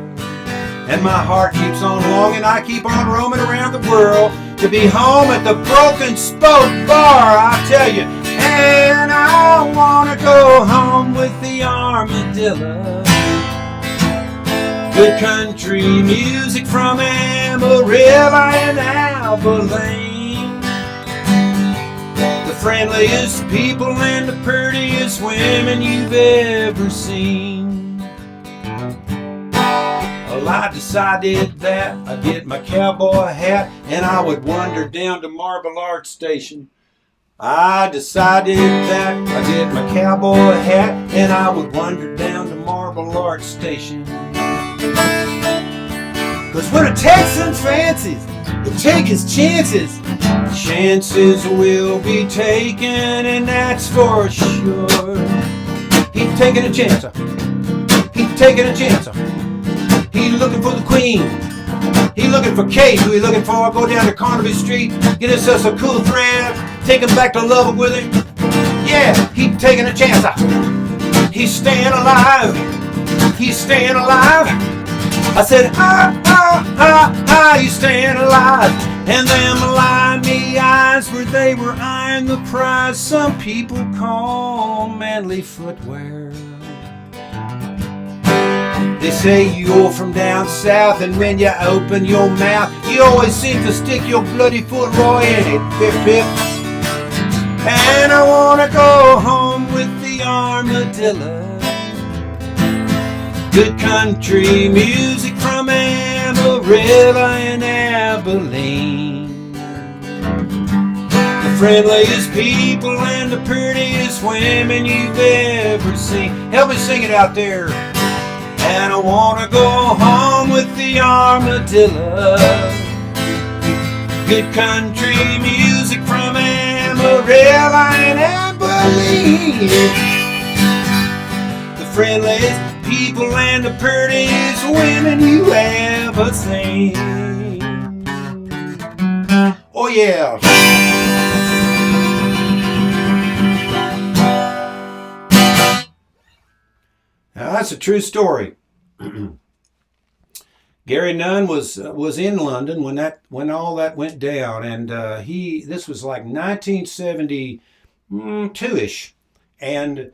And my heart keeps on longing, I keep on roaming around the world to be home at the Broken Spoke Bar, I tell you. And I wanna go home with the armadillo. Good country music from Amarillo and Abilene. The friendliest people and the prettiest women you've ever seen. Well, I decided that I'd get my cowboy hat and I would wander down to Marble Arch Station. I decided that I'd get my cowboy hat and I would wander down to Marble Arch Station. 'Cause when a Texan fancies to take his chances, chances will be taken, and that's for sure. He's taking a chance. He's taking a chance. He's looking for the Queen. He's looking for Kate. Who he looking for? Go down to Carnaby Street, get himself a cool thread, take him back to Lubbock with him. Yeah, he's taking a chance. He's staying alive. He's staying alive. I said, he's staying alive. And them limey eyes where they were eyeing the prize some people call manly footwear. They say you're from down south, and when you open your mouth, you always seem to stick your bloody foot right in it. Pip, pip. And I wanna go home with the armadillo. Good country music from Amarillo and Abilene. The friendliest people and the prettiest women you've ever seen. Help me sing it out there. And I wanna go home with the armadillo. Good country music from Amarillo and Abilene. The friendliest people and the prettiest women you ever seen. Oh yeah. Now that's a true story. Gary Nunn was in London when all that went down, and this was like 1972-ish, and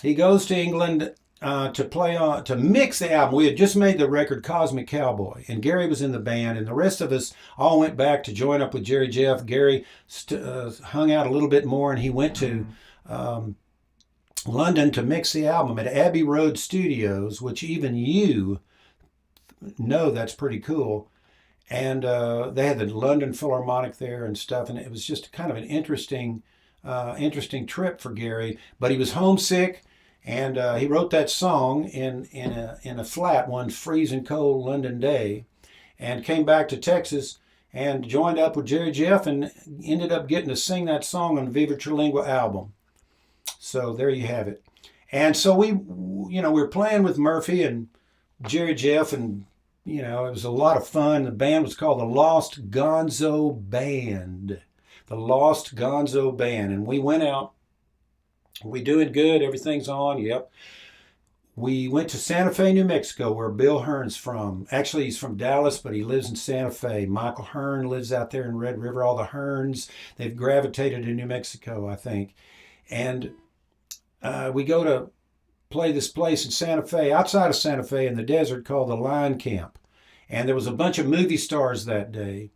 he goes to England to mix the album. We had just made the record Cosmic Cowboy, and Gary was in the band, and the rest of us all went back to join up with Jerry Jeff. Gary hung out a little bit more, and he went to London to mix the album at Abbey Road Studios, which even you know that's pretty cool. And they had the London Philharmonic there and stuff, and it was just kind of an interesting trip for Gary. But he was homesick, and he wrote that song in a flat one freezing cold London day, and came back to Texas and joined up with Jerry Jeff and ended up getting to sing that song on the Viva Trilingua album. So there you have it. And so we were playing with Murphy and Jerry Jeff, and it was a lot of fun. The band was called the Lost Gonzo Band. The Lost Gonzo Band. And we went out. We doing good. Everything's on. Yep. We went to Santa Fe, New Mexico, where Bill Hearn's from. Actually, he's from Dallas, but he lives in Santa Fe. Michael Hearn lives out there in Red River. All the Hearns, they've gravitated to New Mexico, I think. And we go to play this place in Santa Fe, outside of Santa Fe in the desert, called the Line Camp. And there was a bunch of movie stars that day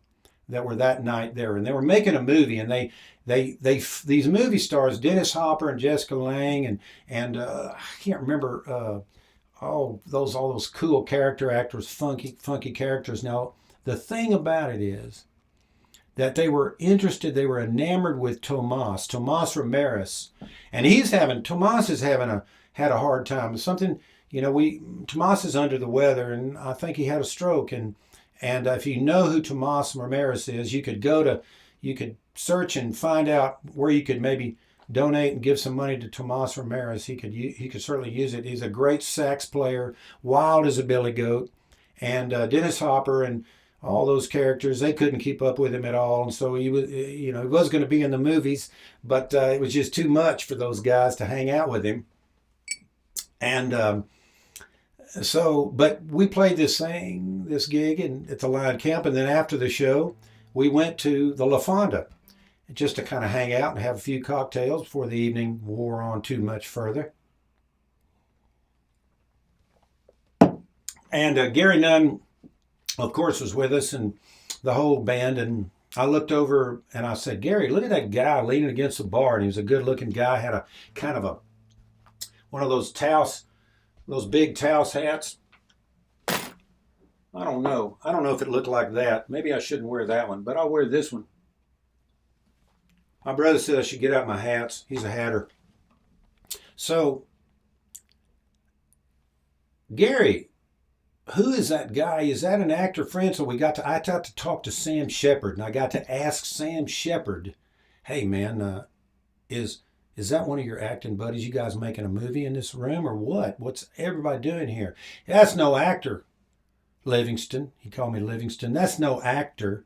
that were that night there, and they were making a movie, and these movie stars, Dennis Hopper and Jessica Lange, and I can't remember all those cool character actors, funky characters. Now the thing about it is that they were interested, they were enamored with Tomas Ramirez, and Tomas is had a hard time. Something, Tomas is under the weather, and I think he had a stroke. And if you know who Tomas Ramirez is, you could search and find out where you could maybe donate and give some money to Tomas Ramirez. He could certainly use it. He's a great sax player, wild as a billy goat. And Dennis Hopper and all those characters, they couldn't keep up with him at all. And so he was going to be in the movies, but it was just too much for those guys to hang out with him. And but we played this gig at the Line Camp, and then after the show, we went to the La Fonda just to kind of hang out and have a few cocktails before the evening wore on too much further. And Gary Nunn, of course, was with us, and the whole band. And I looked over and I said, "Gary, look at that guy leaning against the bar." And he was a good-looking guy, had a kind of one of those big Taos hats. I don't know if it looked like that. Maybe I shouldn't wear that one, but I'll wear this one. My brother said I should get out my hats. He's a hatter. So, Gary, who is that guy? Is that an actor friend? So I got to talk to Sam Shepard, and I got to ask Sam Shepard, "Hey man, is that one of your acting buddies? You guys making a movie in this room or what? What's everybody doing here?" "That's no actor, Livingston." He called me Livingston. "That's no actor,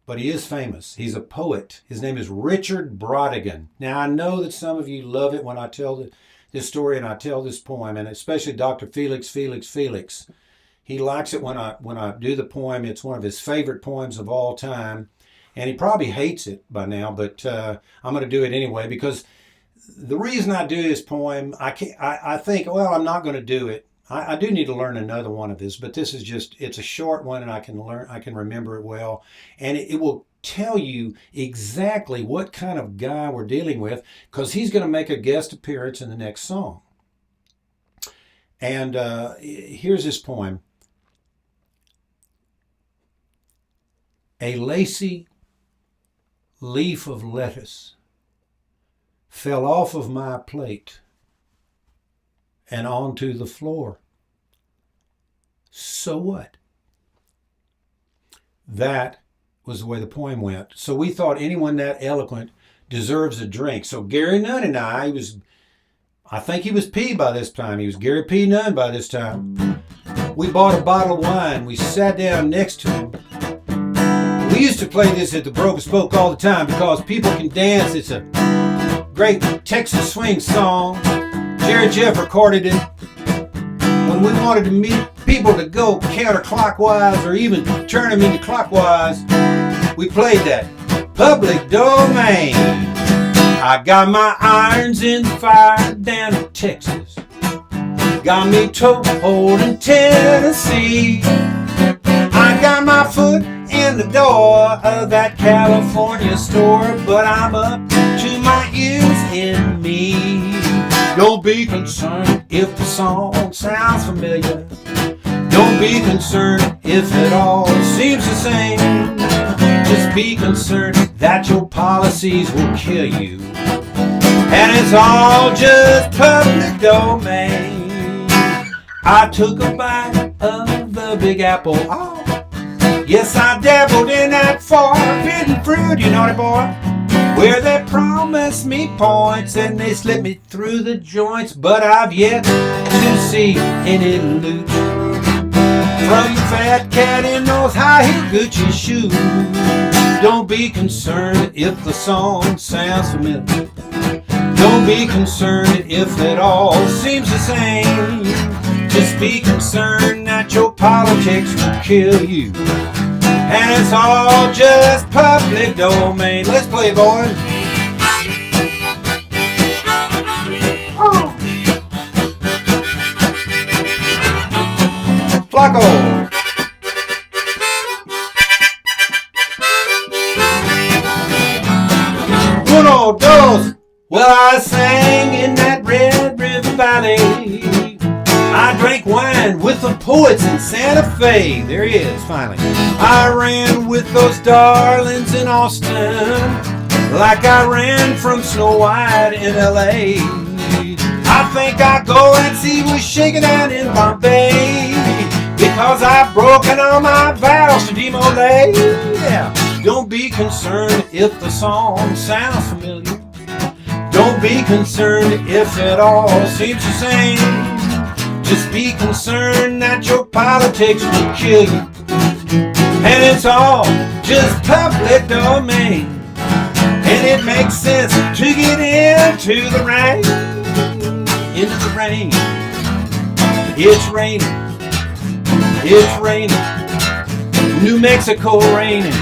but he is famous. He's a poet. His name is Richard Brautigan." Now, I know that some of you love it when I tell this story and I tell this poem, and especially Dr. Felix. He likes it when I do the poem. It's one of his favorite poems of all time. And he probably hates it by now, but I'm going to do it anyway, because the reason I do this poem, I think, well, I'm not going to do it. I do need to learn another one of his, but this is it's a short one, and I can remember it well. And it will tell you exactly what kind of guy we're dealing with, because he's going to make a guest appearance in the next song. And here's this poem. A lacy leaf of lettuce fell off of my plate and onto the floor. So what? That was the way the poem went. So we thought anyone that eloquent deserves a drink. So Gary Nunn and I think he was P by this time. He was Gary P. Nunn by this time. We bought a bottle of wine. We sat down next to him. We used to play this at the Broken Spoke all the time because people can dance. It's a great Texas swing song. Jerry Jeff recorded it when we wanted to meet people to go counterclockwise or even turn them into clockwise. We played that. Public Domain. I got my irons in the fire down in Texas. Got me toehold in Tennessee. I got my foot in the door of that California store, but I'm up to my ears in me. Don't be concerned if the song sounds familiar. Don't be concerned if it all seems the same. Just be concerned that your policies will kill you. And it's all just public domain. I took a bite of the Big Apple. Oh, yes, I dabbled in that forbidden fruit, you naughty boy, where they promised me points and they slipped me through the joints. But I've yet to see any loot from the fat cat in those high-heel Gucci shoes. Don't be concerned if the song sounds familiar. Don't be concerned if it all seems the same. Just be concerned that your politics will kill you. And it's all just public domain. Let's play, boys. Flacco. Uno, dos. Well, I sang in that Red River Valley. I drank wine with the poets in Santa Fe. There he is, finally. I ran with those darlings in Austin, like I ran from Snow White in L.A. I think I'll go and see what's shaking out in Bombay, because I've broken all my vows to Demolay. Yeah. Don't be concerned if the song sounds familiar. Don't be concerned if it all seems the same. Just be concerned that your politics will kill you. And it's all just public domain. And it makes sense to get into the rain. Into the rain. It's raining. It's raining. New Mexico raining.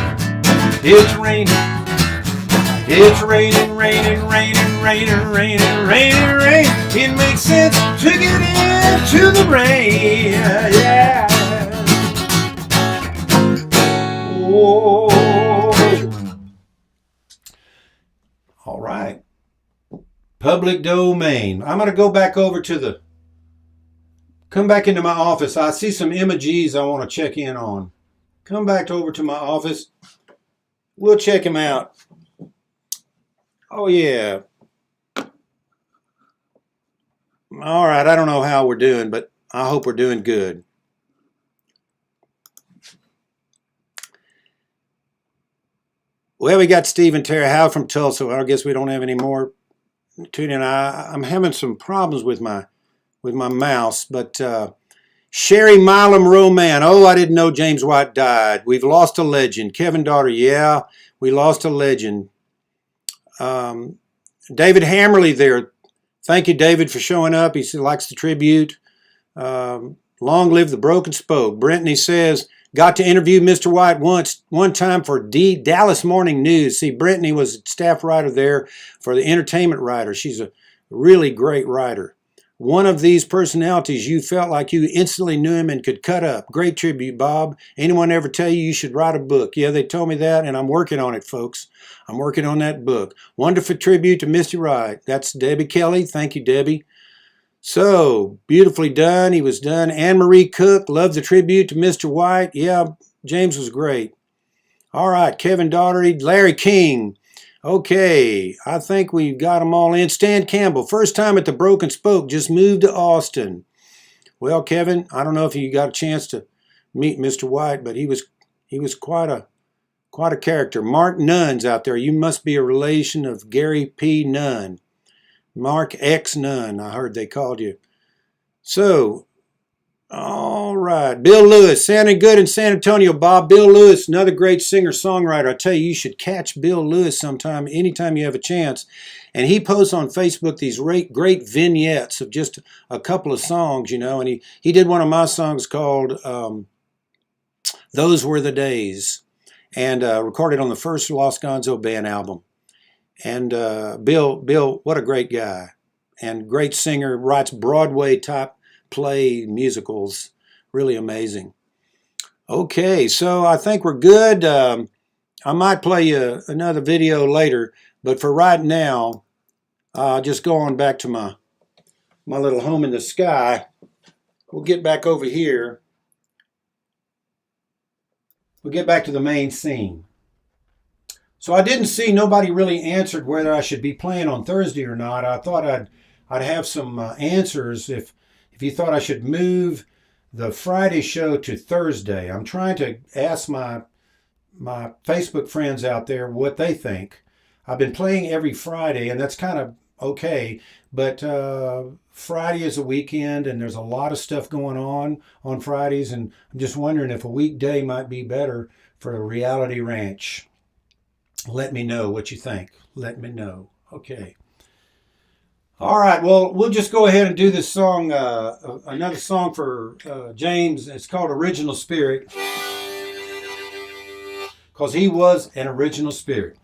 It's raining. It's raining, raining, raining, raining, raining, raining, rain. It makes sense to get into the rain. Yeah. Whoa. All right. Public domain. I'm going to go back over to come back into my office. I see some images I want to check in on. Come back over to my office. We'll check him out. Oh, yeah. All right, I don't know how we're doing, but I hope we're doing good. Well, we got Steve and Tara Howe from Tulsa. Well, I guess we don't have any more tuning in. I'm having some problems with my mouse, but Sherry Milam Roman. Oh, I didn't know James White died. We've lost a legend. Kevin Daughter, yeah, we lost a legend. David Hammerly there. Thank you, David, for showing up. He likes the tribute. Long live the Broken Spoke. Brittany says, got to interview Mr. White one time for Dallas Morning News. See, Brittany was a staff writer there for the Entertainment Writer. She's a really great writer. One of these personalities, you felt like you instantly knew him and could cut up. Great tribute, Bob. Anyone ever tell you should write a book? Yeah, they told me that, and I'm working on it, folks. I'm working on that book. Wonderful tribute to Misty Wright. That's Debbie Kelly. Thank you, Debbie. So, beautifully done. He was done. Anne-Marie Cook, loved the tribute to Mr. White. Yeah, James was great. All right, Kevin Daugherty, Larry King. Okay, I think we've got them all in. Stan Campbell, first time at the Broken Spoke, just moved to Austin. Well, Kevin, I don't know if you got a chance to meet Mr. White, but he was quite a character. Mark Nunn's out there. You must be a relation of Gary P. Nunn. Mark X Nunn, I heard they called you. So, all right. Bill Lewis, sounding good in San Antonio, Bob. Bill Lewis, another great singer-songwriter. I tell you, you should catch Bill Lewis sometime, anytime you have a chance. And he posts on Facebook these great vignettes of just a couple of songs, you know. And he did one of my songs called Those Were the Days, and recorded on the first Los Gonzo Band album. And Bill, what a great guy, and great singer, writes Broadway type play musicals, really amazing. Okay, so I think we're good. I might play you another video later, but for right now, just going back to my little home in the sky, we'll get back over here. We'll get back to the main scene. So I didn't see, nobody really answered whether I should be playing on Thursday or not. I thought I'd have some answers if you thought I should move the Friday show to Thursday. I'm trying to ask my Facebook friends out there what they think. I've been playing every Friday, and that's kind of okay, but Friday is a weekend, and there's a lot of stuff going on Fridays, and I'm just wondering if a weekday might be better for a Reality Ranch. Let me know what you think. Let me know. Okay. All right. Well, we'll just go ahead and do this song, another song for James. It's called Original Spirit, because he was an original spirit.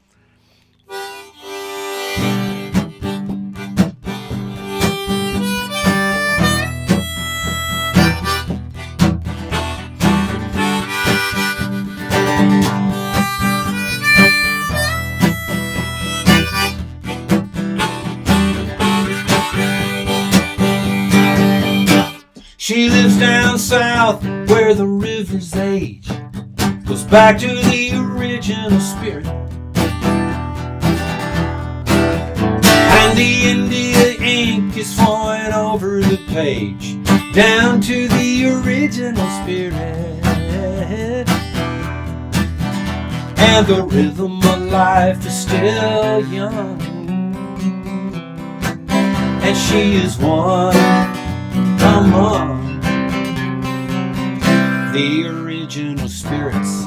She lives down south where the rivers age, goes back to the original spirit. And the India ink is flowing over the page, down to the original spirit. And the rhythm of life is still young, and she is one among the original spirits.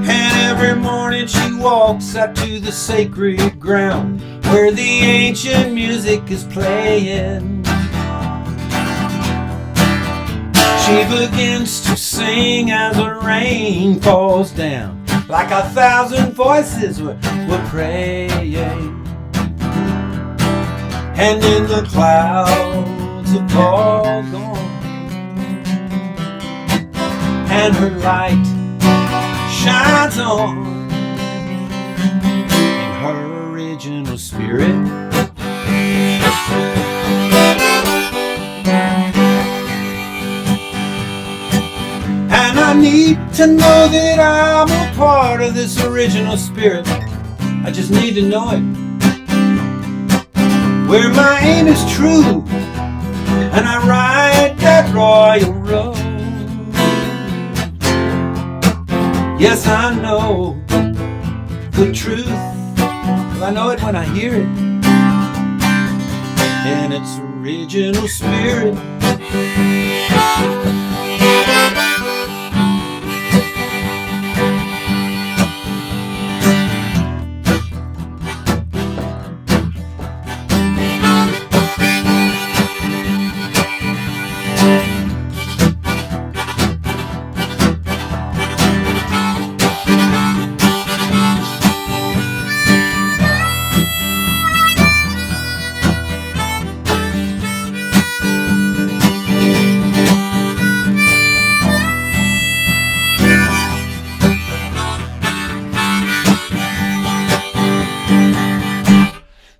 And every morning she walks out to the sacred ground where the ancient music is playing. She begins to sing as the rain falls down, like 1,000 voices were praying. And in the clouds of all gone, and her light shines on in her original spirit. And I need to know that I'm a part of this original spirit. I just need to know it. Where my aim is true, and I ride that royal road. Yes, I know the truth, 'cause I know it when I hear it. And it's original spirit.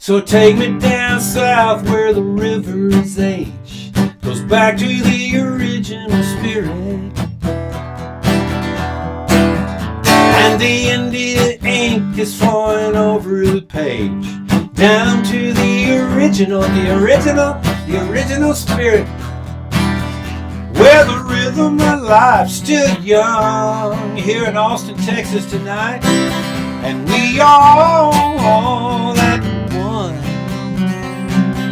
So take me down south where the river's age goes back to the original spirit. And the India ink is flowing over the page down to the original spirit. Where the rhythm of life's still young. Here in Austin, Texas tonight. And we all that one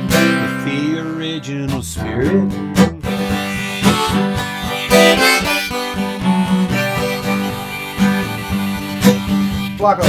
with the original spirit. Flacco.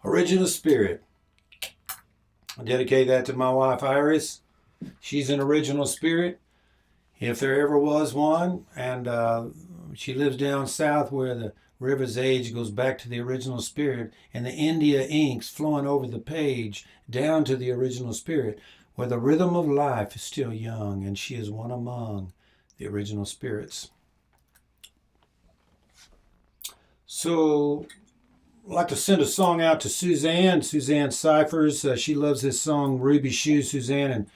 Original Spirit. I dedicate that to my wife Iris. She's an original spirit, if there ever was one, and she lives down south where the river's age goes back to the original spirit, and the India ink's flowing over the page down to the original spirit, where the rhythm of life is still young, and she is one among the original spirits. So I'd like to send a song out to Suzanne Cyphers. She loves this song, Ruby Shoes, Suzanne,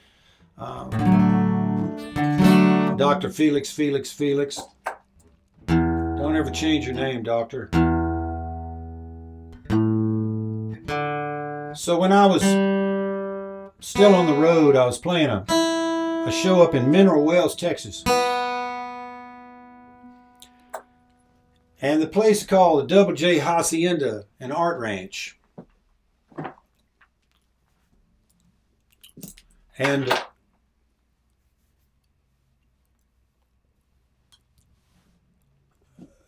and Dr. Felix. Don't ever change your name, Doctor. So when I was still on the road, I was playing a show up in Mineral Wells, Texas. And the place is called the Double J Hacienda and Art Ranch. And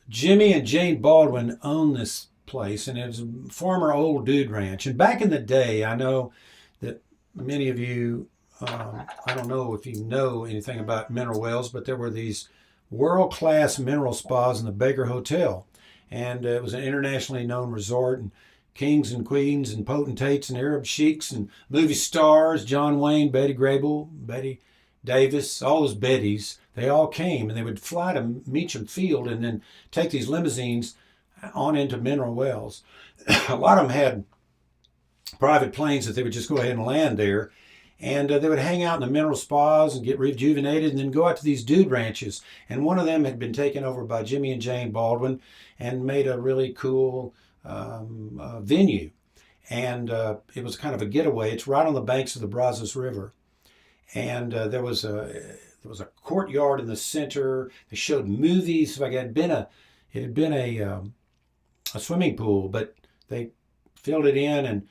Jimmy and Jane Baldwin own this place, and it was a former old dude ranch. And back in the day, I know that many of you, I don't know if you know anything about Mineral Wells, but there were these world-class mineral spas in the Baker Hotel, and it was an internationally known resort, and kings and queens and potentates and Arab sheiks and movie stars, John Wayne, Betty Grable, Betty Davis, all those Bettys, they all came, and they would fly to Meacham Field and then take these limousines on into Mineral Wells. A lot of them had private planes that they would just go ahead and land there. And they would hang out in the mineral spas and get rejuvenated and then go out to these dude ranches. And one of them had been taken over by Jimmy and Jane Baldwin and made a really cool venue. And it was kind of a getaway. It's right on the banks of the Brazos River. And there was a courtyard in the center. They showed movies. Like it had been a swimming pool, but they filled it in and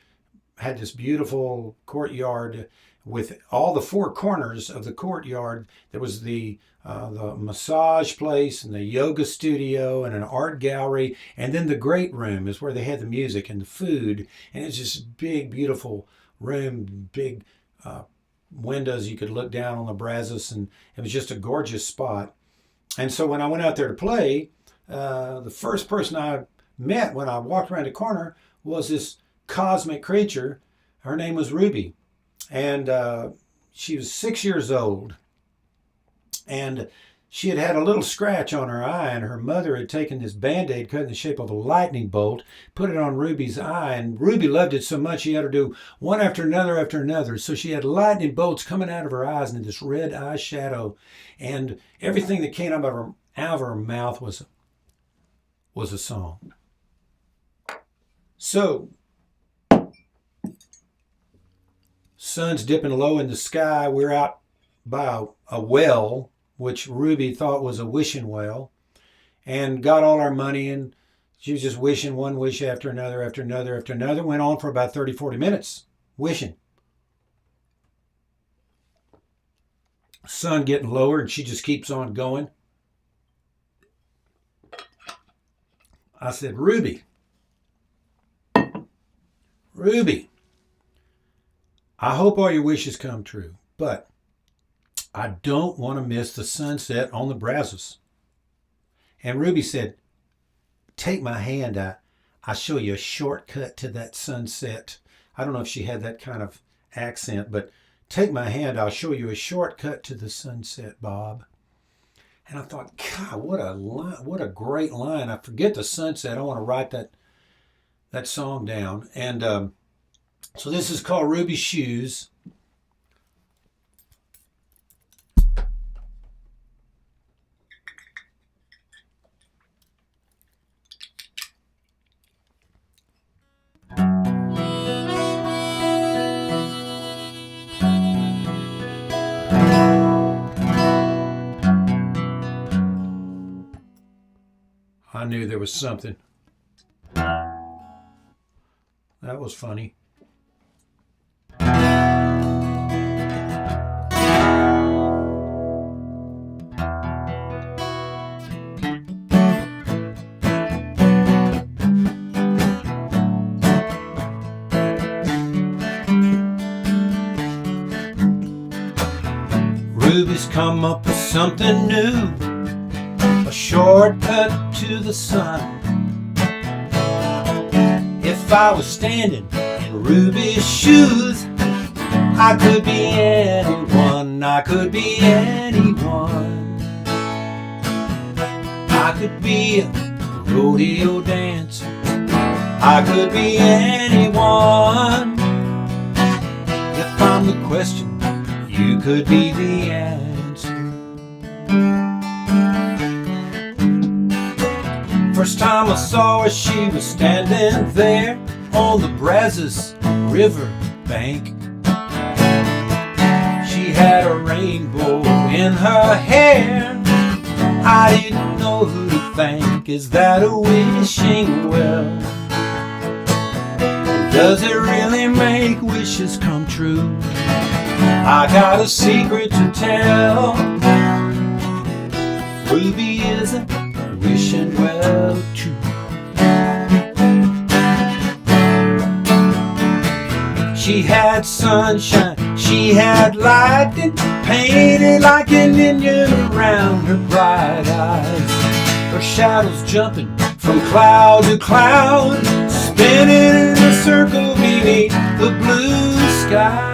had this beautiful courtyard with all the four corners of the courtyard. There was the massage place and the yoga studio and an art gallery, and then the great room is where they had the music and the food, and it's just big, beautiful room, big windows. You could look down on the Brazos, and it was just a gorgeous spot. And so when I went out there to play, the first person I met when I walked around the corner was this cosmic creature. Her name was Ruby, and she was 6 years old, and she had had a little scratch on her eye, and her mother had taken this Band-Aid cut in the shape of a lightning bolt, put it on Ruby's eye, and Ruby loved it so much she had her do one after another. So she had lightning bolts coming out of her eyes and this red eyeshadow, and everything that came out of her mouth was a song. Sun's dipping low in the sky. We're out by a well, which Ruby thought was a wishing well, and got all our money, and she was just wishing one wish after another, after another, after another. Went on for about 30, 40 minutes wishing. Sun getting lower, and she just keeps on going. I said, Ruby, I hope all your wishes come true, but I don't want to miss the sunset on the Brazos. And Ruby said, take my hand. I'll show you a shortcut to that sunset. I don't know if she had that kind of accent, but take my hand. I'll show you a shortcut to the sunset, Bob. And I thought, God, what a line, what a great line. I forget the sunset. I want to write that song down. And so this is called Ruby's Shoes. I knew there was something. That was funny. Ruby's come up with something new, a shortcut to the sun. If I was standing in Ruby's shoes, I could be anyone, I could be anyone. I could be a rodeo dancer, I could be anyone. If I'm the question, you could be the answer. First time I saw her, she was standing there on the Brazos River bank. She had a rainbow in her hair. I didn't know who to thank. Is that a wishing well? Does it really make wishes come true? I got a secret to tell. Ruby isn't wishing well too. She had sunshine, she had lightning, painted like an Indian around her bright eyes. Her shadows jumping from cloud to cloud, spinning in a circle beneath the blue sky.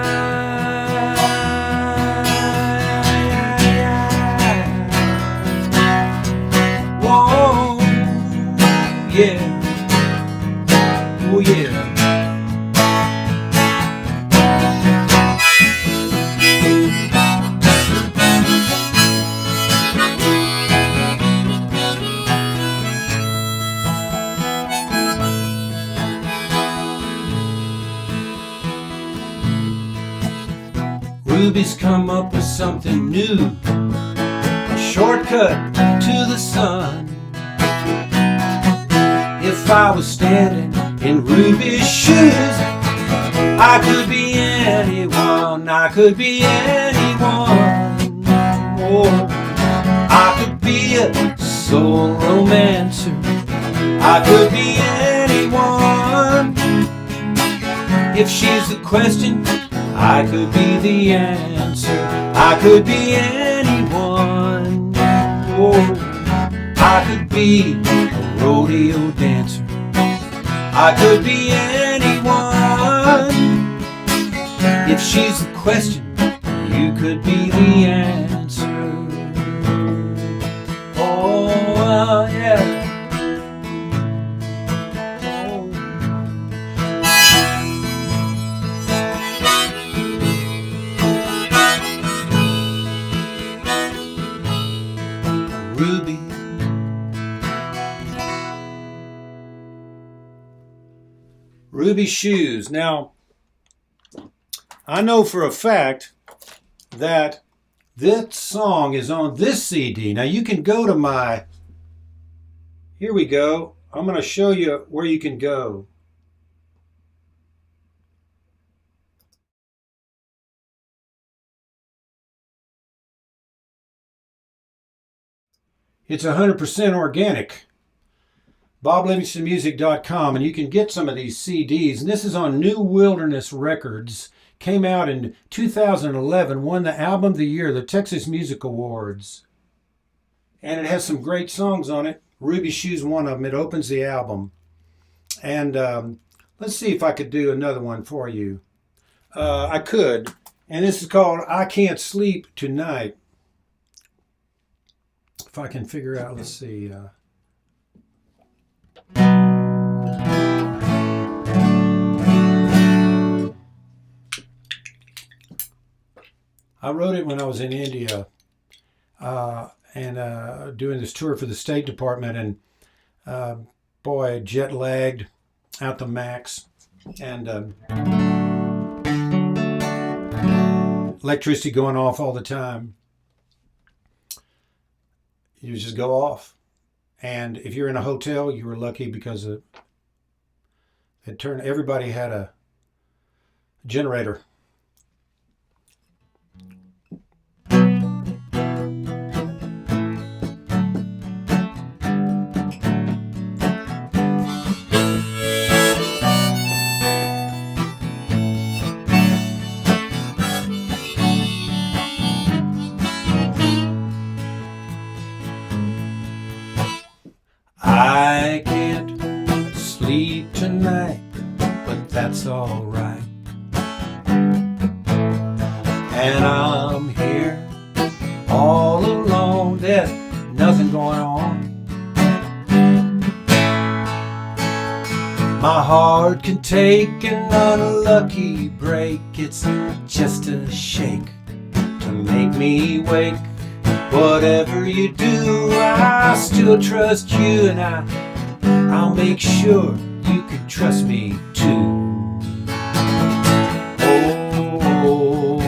Whoa, yeah, oh yeah. Ruby's come up with something new, a shortcut to the sun. If I was standing in Ruby's shoes, I could be anyone, I could be anyone. Oh, I could be a soul romancer, I could be anyone. If she's the question, I could be the answer, I could be anyone. Oh, I could be a rodeo dancer, I could be anyone. If she's the question, you could be the answer. Oh, yeah. Ruby, Ruby's Shoes. Now, I know for a fact that this song is on this CD. Now you can go to my, here we go. I'm going to show you where you can go. It's 100% organic. BobLivingstonMusic.com, and you can get some of these CDs. And this is on New Wilderness Records. Came out in 2011, won the Album of the Year, the Texas Music Awards. And it has some great songs on it. Ruby Shoe's one of them. It opens the album. And let's see if I could do another one for you. I could. And this is called I Can't Sleep Tonight. If I can figure out, let's see. I wrote it when I was in India and doing this tour for the State Department, and boy, jet lagged out the max, and electricity going off all the time. You just go off. And if you're in a hotel, you were lucky because everybody had a generator. I can't sleep tonight, but that's all right. And I'm here all alone, there's nothing going on. My heart can take an unlucky break, it's just a shake to make me wake. Whatever you do, I still trust you, and I'll make sure you can trust me too. Oh,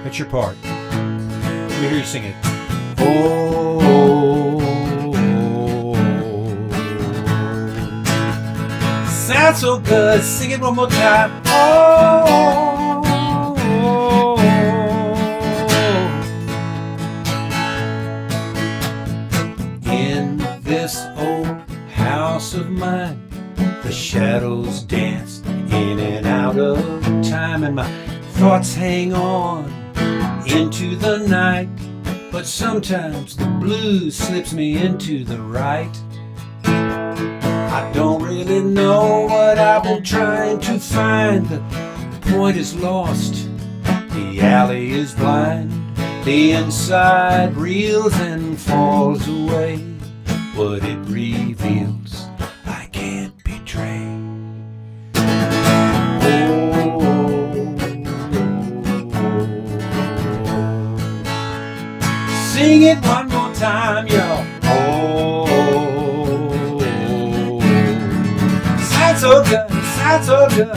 that's your part. Let me hear you sing it. Oh, sounds so good. Sing it one more time. Oh. This old house of mine, the shadows dance in and out of time, and my thoughts hang on into the night, but sometimes the blues slips me into the right. I don't really know what I've been trying to find. The point is lost, the alley is blind, the inside reels and falls away. What it reveals, I can't betray. Oh, sing it one more time, y'all. Oh, sounds so good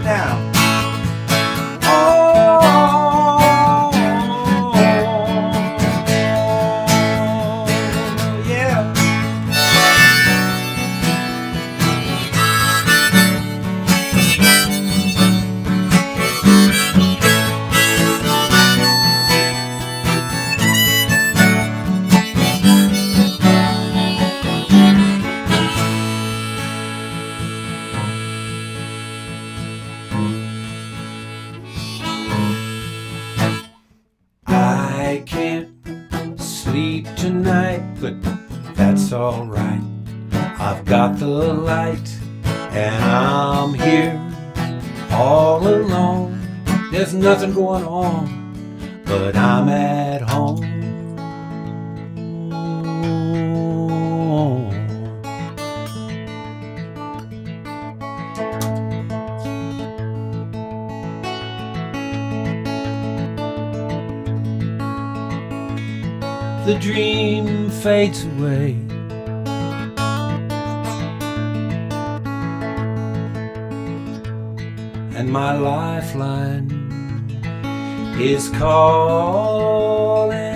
now. I can't sleep tonight, but that's alright. I've got the light, and I'm here all alone. There's nothing going on, but I'm at home. The dream fades away. and my lifeline is calling.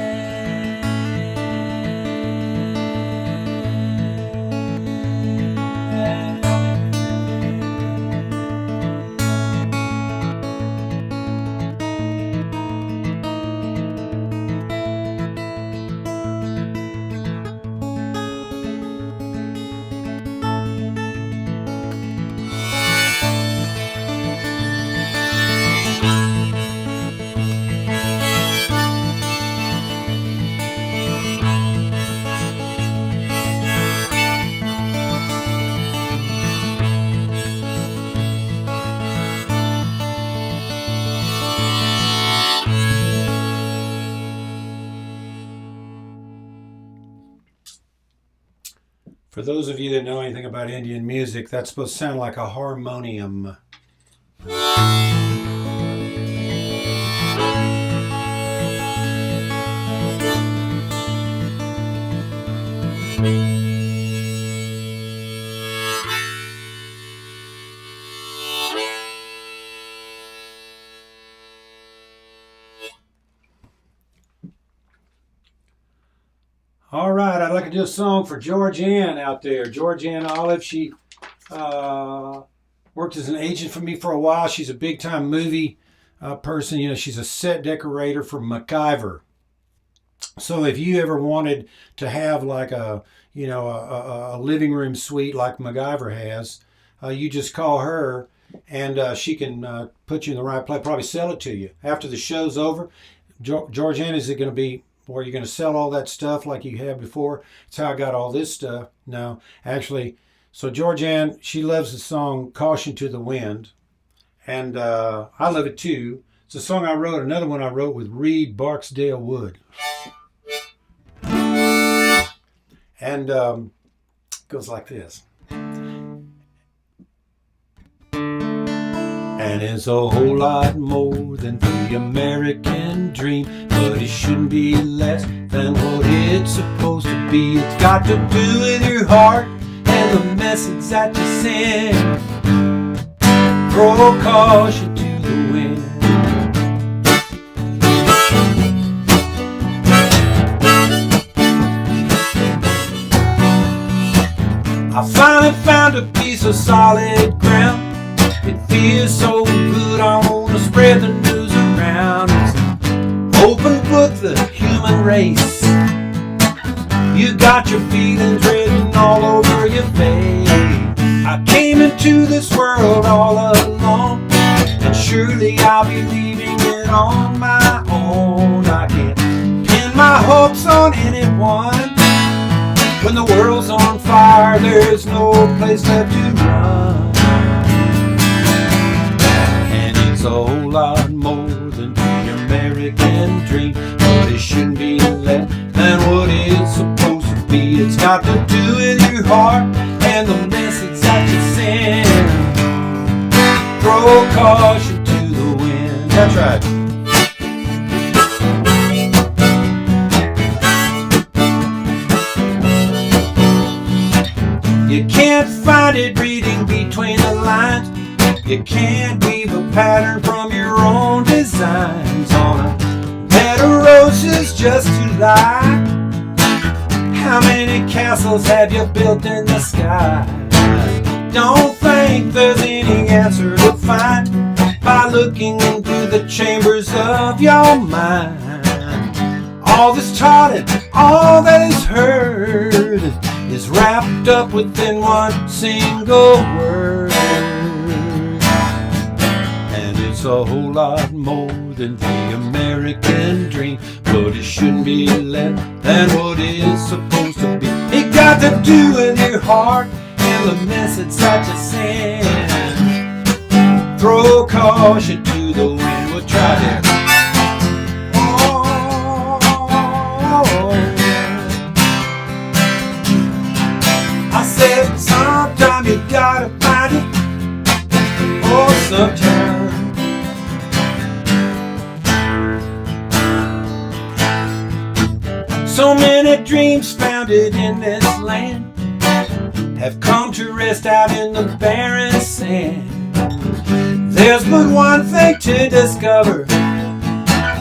For those of you that know anything about Indian music, that's supposed to sound like a harmonium. All right, I'd like to do a song for Georgianne out there. Georgianne Olive, she worked as an agent for me for a while. She's a big-time movie person. You know, she's a set decorator for MacGyver. So if you ever wanted to have like a living room suite like MacGyver has, you just call her and she can put you in the right place, probably sell it to you. After the show's over, Georgianne, is it going to be or you're going to sell all that stuff like you had before? It's how I got all this stuff. No, actually, so Georgianne, she loves the song Caution to the Wind. And I love it too. It's a song I wrote, another one I wrote with Reed Barksdale Wood. And it goes like this. And it's a whole lot more than the American dream, but it shouldn't be less than what it's supposed to be. It's got to do with your heart and the message that you send. Throw caution to the wind. I finally found a piece of solid ground. It feels so good, I want to spread the news around. It's an open book, the human race. You got your feelings written all over your face. I came into this world all alone, and surely I'll be leaving it on my own. I can't pin my hopes on anyone. When the world's on fire, there's no place left to run. A whole lot more than the American dream, but it shouldn't be less than what it's supposed to be. It's got to do with your heart and the message that you send. Throw caution to the wind. That's right. You can't find it reading between the lines. You can't weave a pattern from your own designs on a bed of roses just to lie. How many castles have you built in the sky? Don't think there's any answer to find by looking into the chambers of your mind. All that's taught and all that is heard is wrapped up within one single word. It's a whole lot more than the American dream, but it shouldn't be less than what it's supposed to be. It got to do with your heart and the message that you send. Throw caution to the wind. We'll try this. I said sometime you gotta find it. Oh, sometimes. So many dreams founded in this land have come to rest out in the barren sand. There's but one thing to discover.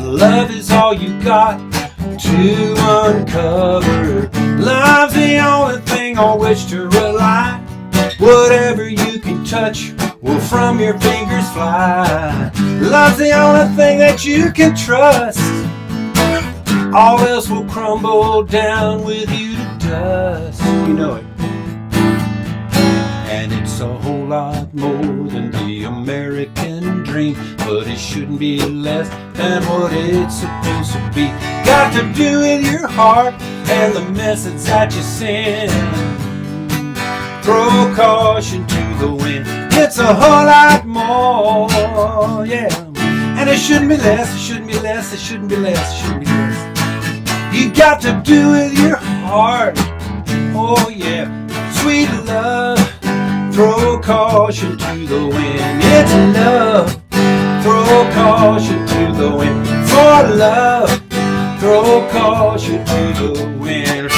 Love is all you got to uncover. Love's the only thing on which to rely. Whatever you can touch will from your fingers fly. Love's the only thing that you can trust. All else will crumble down with you to dust. You know it. And it's a whole lot more than the American dream, but it shouldn't be less than what it's supposed to be. Got to do with your heart and the message that you send. Throw caution to the wind. It's a whole lot more, yeah. And it shouldn't be less, it shouldn't be less, it shouldn't be less, it shouldn't be less. You got to do with your heart, oh yeah. Sweet love, throw caution to the wind. It's love, throw caution to the wind. For love, throw caution to the wind.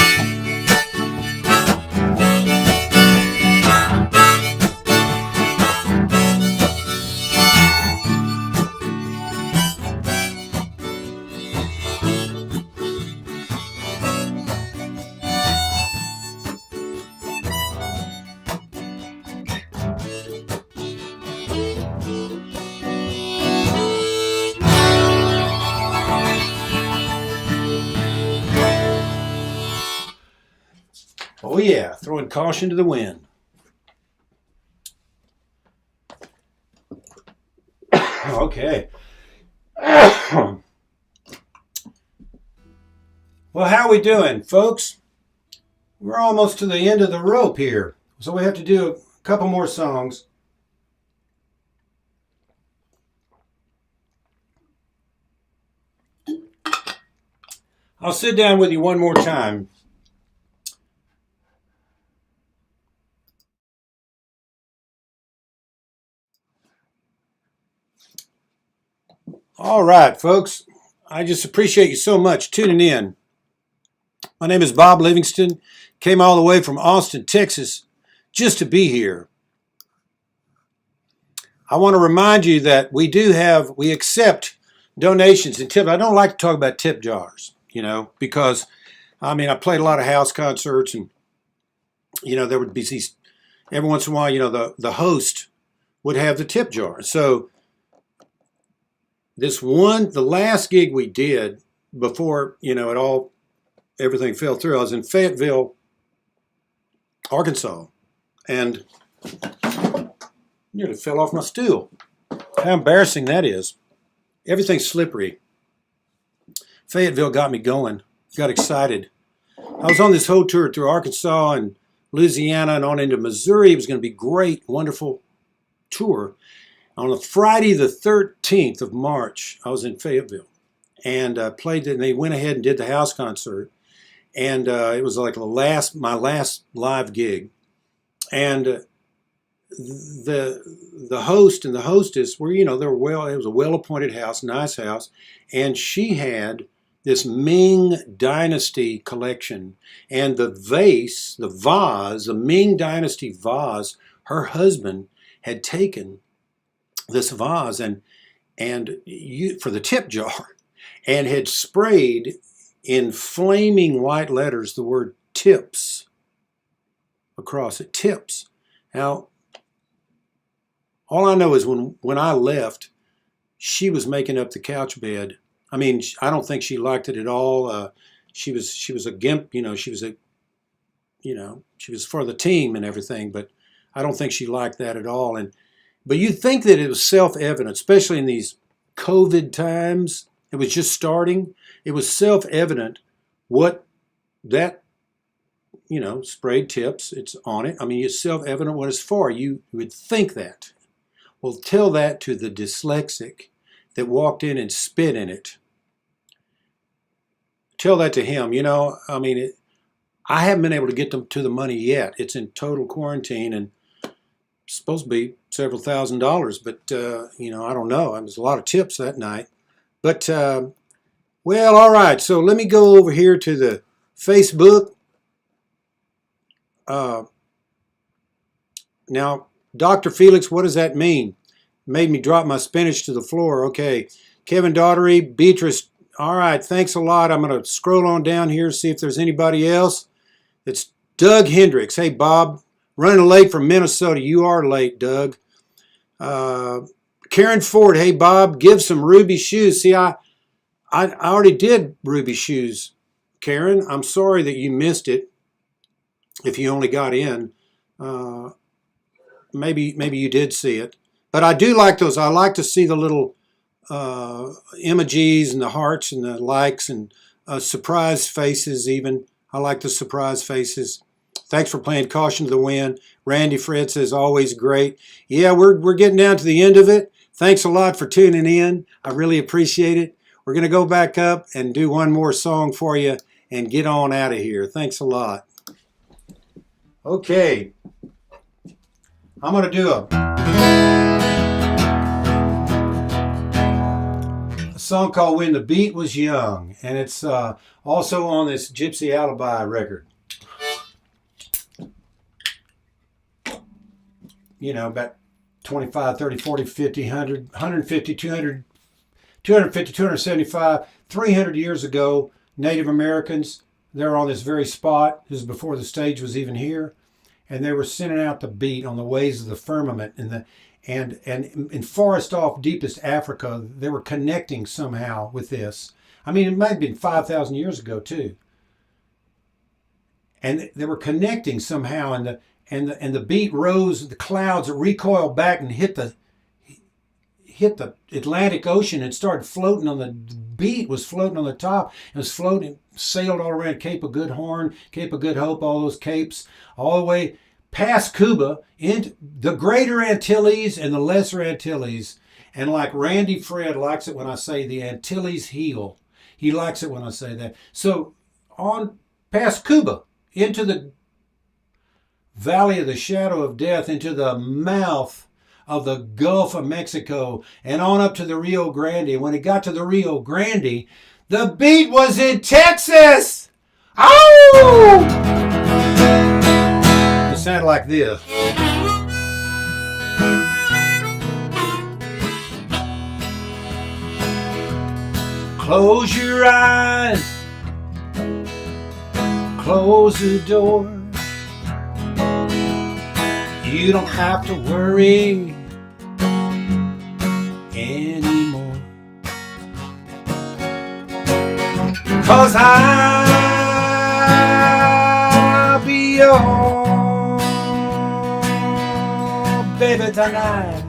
Oh yeah, throwing caution to the wind. Okay. Well, how we doing, folks? We're almost to the end of the rope here. So we have to do a couple more songs. I'll sit down with you one more time. All right, folks. I just appreciate you so much tuning in. My name is Bob Livingston. Came all the way from Austin, Texas, just to be here. I want to remind you that we accept donations and tips. I don't like to talk about tip jars, because, I played a lot of house concerts and, there would be these, every once in a while, the host would have the tip jar. So the last gig we did before, everything fell through, I was in Fayetteville, Arkansas, and nearly fell off my stool. How embarrassing that is. Everything's slippery. Fayetteville got me going, got excited. I was on this whole tour through Arkansas and Louisiana and on into Missouri. It was going to be great, wonderful tour. On a Friday the 13th of March, I was in Fayetteville and played it, and they went ahead and did the house concert. And it was like my last live gig. And the host and the hostess were, it was a well-appointed house, nice house. And she had this Ming Dynasty collection. And the vase, the Ming Dynasty vase, her husband had taken this vase and for the tip jar, and had sprayed in flaming white letters the word tips across it. Tips. Now, all I know is when I left, she was making up the couch bed. I don't think she liked it at all. She was a gimp, she was for the team and everything, but I don't think she liked that at all. But you'd think that it was self-evident, especially in these COVID times. It was just starting. It was self-evident what that, sprayed tips, it's on it. It's self-evident what it's for. You would think that. Well, tell that to the dyslexic that walked in and spit in it. Tell that to him. I haven't been able to get them to the money yet. It's in total quarantine and supposed to be several $1,000s, but I don't know. There was a lot of tips that night. But well, all right. So let me go over here to the Facebook. Now, Dr. Felix, what does that mean? made me drop my spinach to the floor. Okay, Kevin Daughtery, Beatrice. All right, thanks a lot. I'm going to scroll on down here, see if there's anybody else. It's Doug Hendricks. Hey, Bob, running late from Minnesota. You are late, Doug. Karen Ford. Hey, Bob, give some Ruby shoes. See, I already did Ruby shoes, Karen. I'm sorry that you missed it if you only got in. Maybe you did see it. But I do like those. I like to see the little emojis and the hearts and the likes and surprise faces even. I like the surprise faces. Thanks for playing Caution to the Wind. Randy Fred says, always great. Yeah, we're getting down to the end of it. Thanks a lot for tuning in. I really appreciate it. We're going to go back up and do one more song for you and get on out of here. Thanks a lot. Okay. I'm going to do a song called When the Beat Was Young, and it's also on this Gypsy Alibi record. You know, about 25, 30, 40, 50, 100, 150, 200, 250, 275, 300 years ago, Native Americans, they were on this very spot. This is before the stage was even here. And they were sending out the beat on the waves of the firmament. And in forest off deepest Africa, they were connecting somehow with this. I mean, it might have been 5,000 years ago, too. And they were connecting somehow, and the beat rose, the clouds recoiled back and hit the Atlantic Ocean and started floating on the beat, was floating on the top. It was floating, sailed all around Cape of Good Horn, Cape of Good Hope, all those capes, all the way past Cuba, into the Greater Antilles and the Lesser Antilles. And like Randy Fred likes it when I say the Antilles heal. He likes it when I say that. So on past Cuba, into the Valley of the Shadow of Death, into the mouth of the Gulf of Mexico, and on up to the Rio Grande. And when it got to the Rio Grande, the beat was in Texas! Oh! It sounded like this. Close your eyes, close the door. You don't have to worry anymore, 'cause I'll be your baby tonight.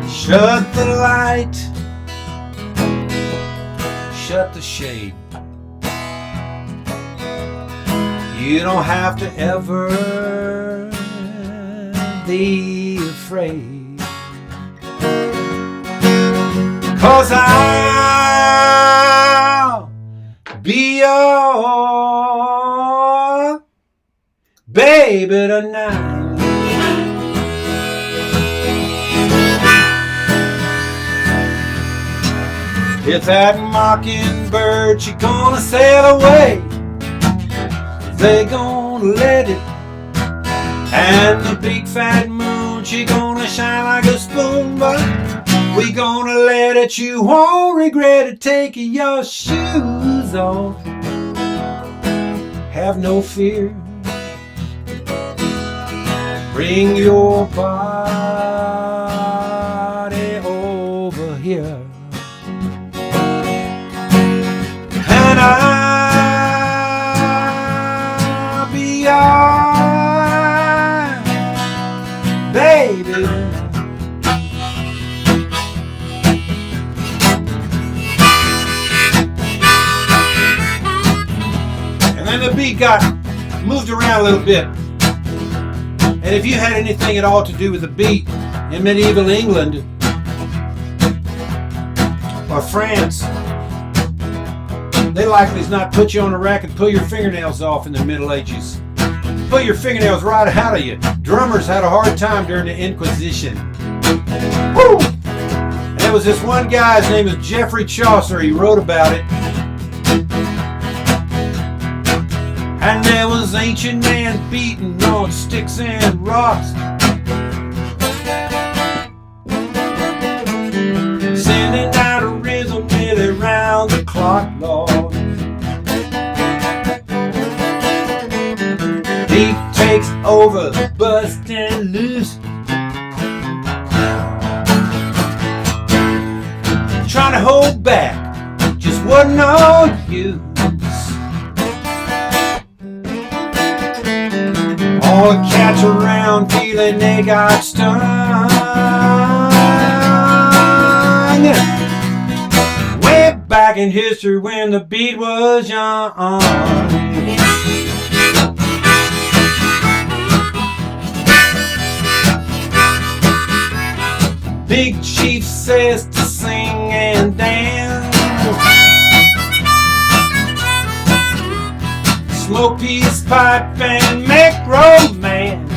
Shut the light, shut the shade. You don't have to ever be afraid, 'cause I'll be your baby tonight. If that mockingbird, she gonna sail away, they gonna let it. And the big fat moon, she gonna shine like a spoon, but we gonna let it. You won't regret it. Taking your shoes off, have no fear. Bring your body over here, and I'll be your baby. And then the beat got moved around a little bit. And if you had anything at all to do with the beat in medieval England or France, they likely not put you on a rack and pull your fingernails off in the Middle Ages. Pull your fingernails right out of you. Drummers had a hard time during the Inquisition. Woo! And there was this one guy, his name was Geoffrey Chaucer, he wrote about it. And there was ancient man beating on sticks and rocks, sending out a rhythm nearly round the clock, Lord. Beat takes over, busting loose, trying to hold back just wasn't no use. All the cats around feeling they got stung. Way back in history when the beat was young. Big Chief says to sing and dance, smoke peace pipe and make romance.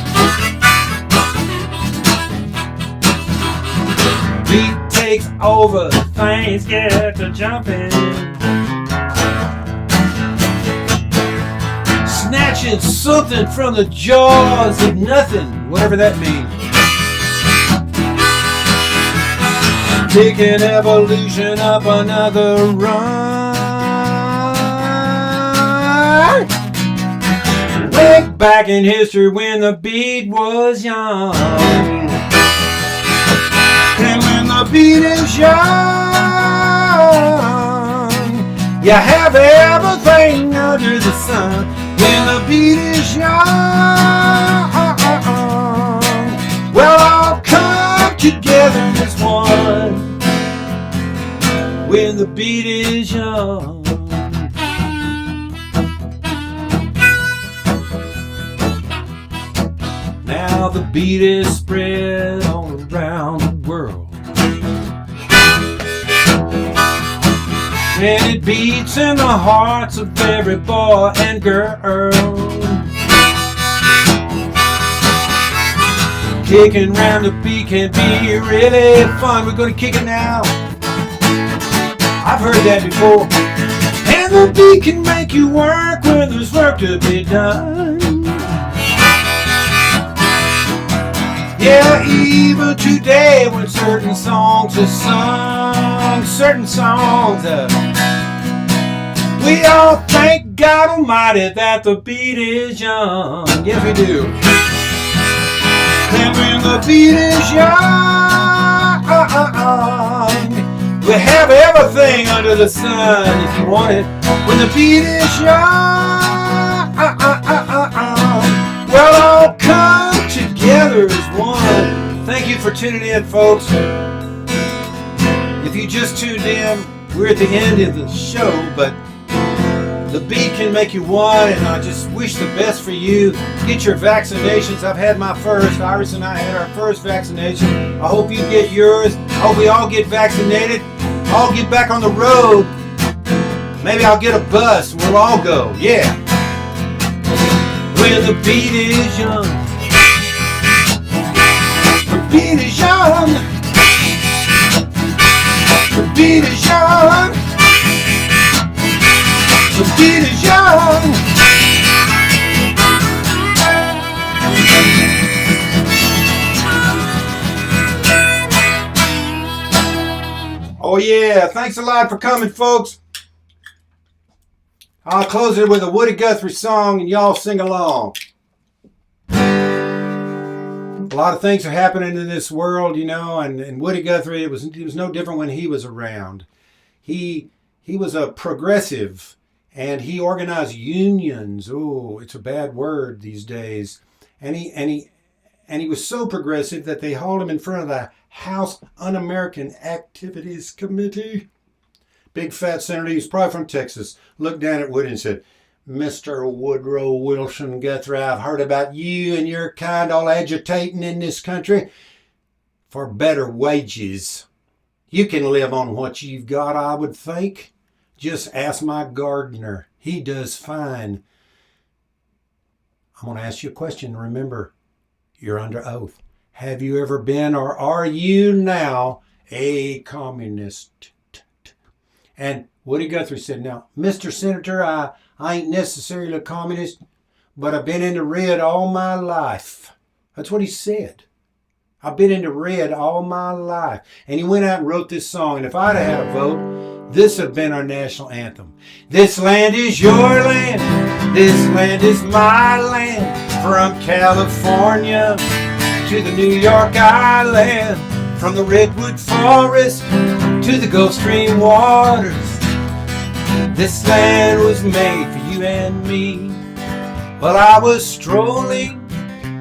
Beat takes over, things get to jumping, snatching something from the jaws of nothing, whatever that means. Taking evolution up another run. Way back in history when the beat was young. And when the beat is young, you have everything under the sun. When the beat is young, well, all come together as one. When the beat is young. Now the beat is spread all around the world, and it beats in the hearts of every boy and girl. Kicking round the beat can be really fun. We're gonna kick it now. I've heard that before. And the beat can make you work when there's work to be done. Yeah, even today when certain songs are sung, certain songs we all thank God Almighty that the beat is young. Yes, we do. And when the beat is young, we have everything under the sun if you want it. When the beat is young, well, all come together as one. Thank you for tuning in, folks. If you just tuned in, we're at the end of the show, but the beat can make you one, and I just wish the best for you. Get your vaccinations. I've had my first. Iris and I had our first vaccination. I hope you get yours. I hope we all get vaccinated. I'll get back on the road. Maybe I'll get a bus. We'll all go. Yeah. When the beat is young. The beat is young. The beat is young. The beat is young. Oh yeah, thanks a lot for coming, folks. I'll close it with a Woody Guthrie song and y'all sing along. A lot of things are happening in this world, you know, and Woody Guthrie, it was no different when he was around. He was a progressive, and he organized unions. Oh, it's a bad word these days. And he was so progressive that they hauled him in front of the House Un-American Activities Committee. Big fat senator, he's probably from Texas, looked down at Woody and said, "Mr. Woodrow Wilson Guthrie, I've heard about you and your kind all agitating in this country for better wages. You can live on what you've got, I would think. Just ask my gardener. He does fine. I'm going to ask you a question. Remember, you're under oath. Have you ever been or are you now a communist?" And Woody Guthrie said, "Now, Mr. Senator, I ain't necessarily a communist, but I've been into red all my life. That's what he said. I've been into red all my life. And he went out and wrote this song. And if I'd have had a vote, this would have been our national anthem. This land is your land. This land is my land. From California to the New York Island. From the Redwood Forest to the Gulf Stream waters. This land was made for you and me. While I was strolling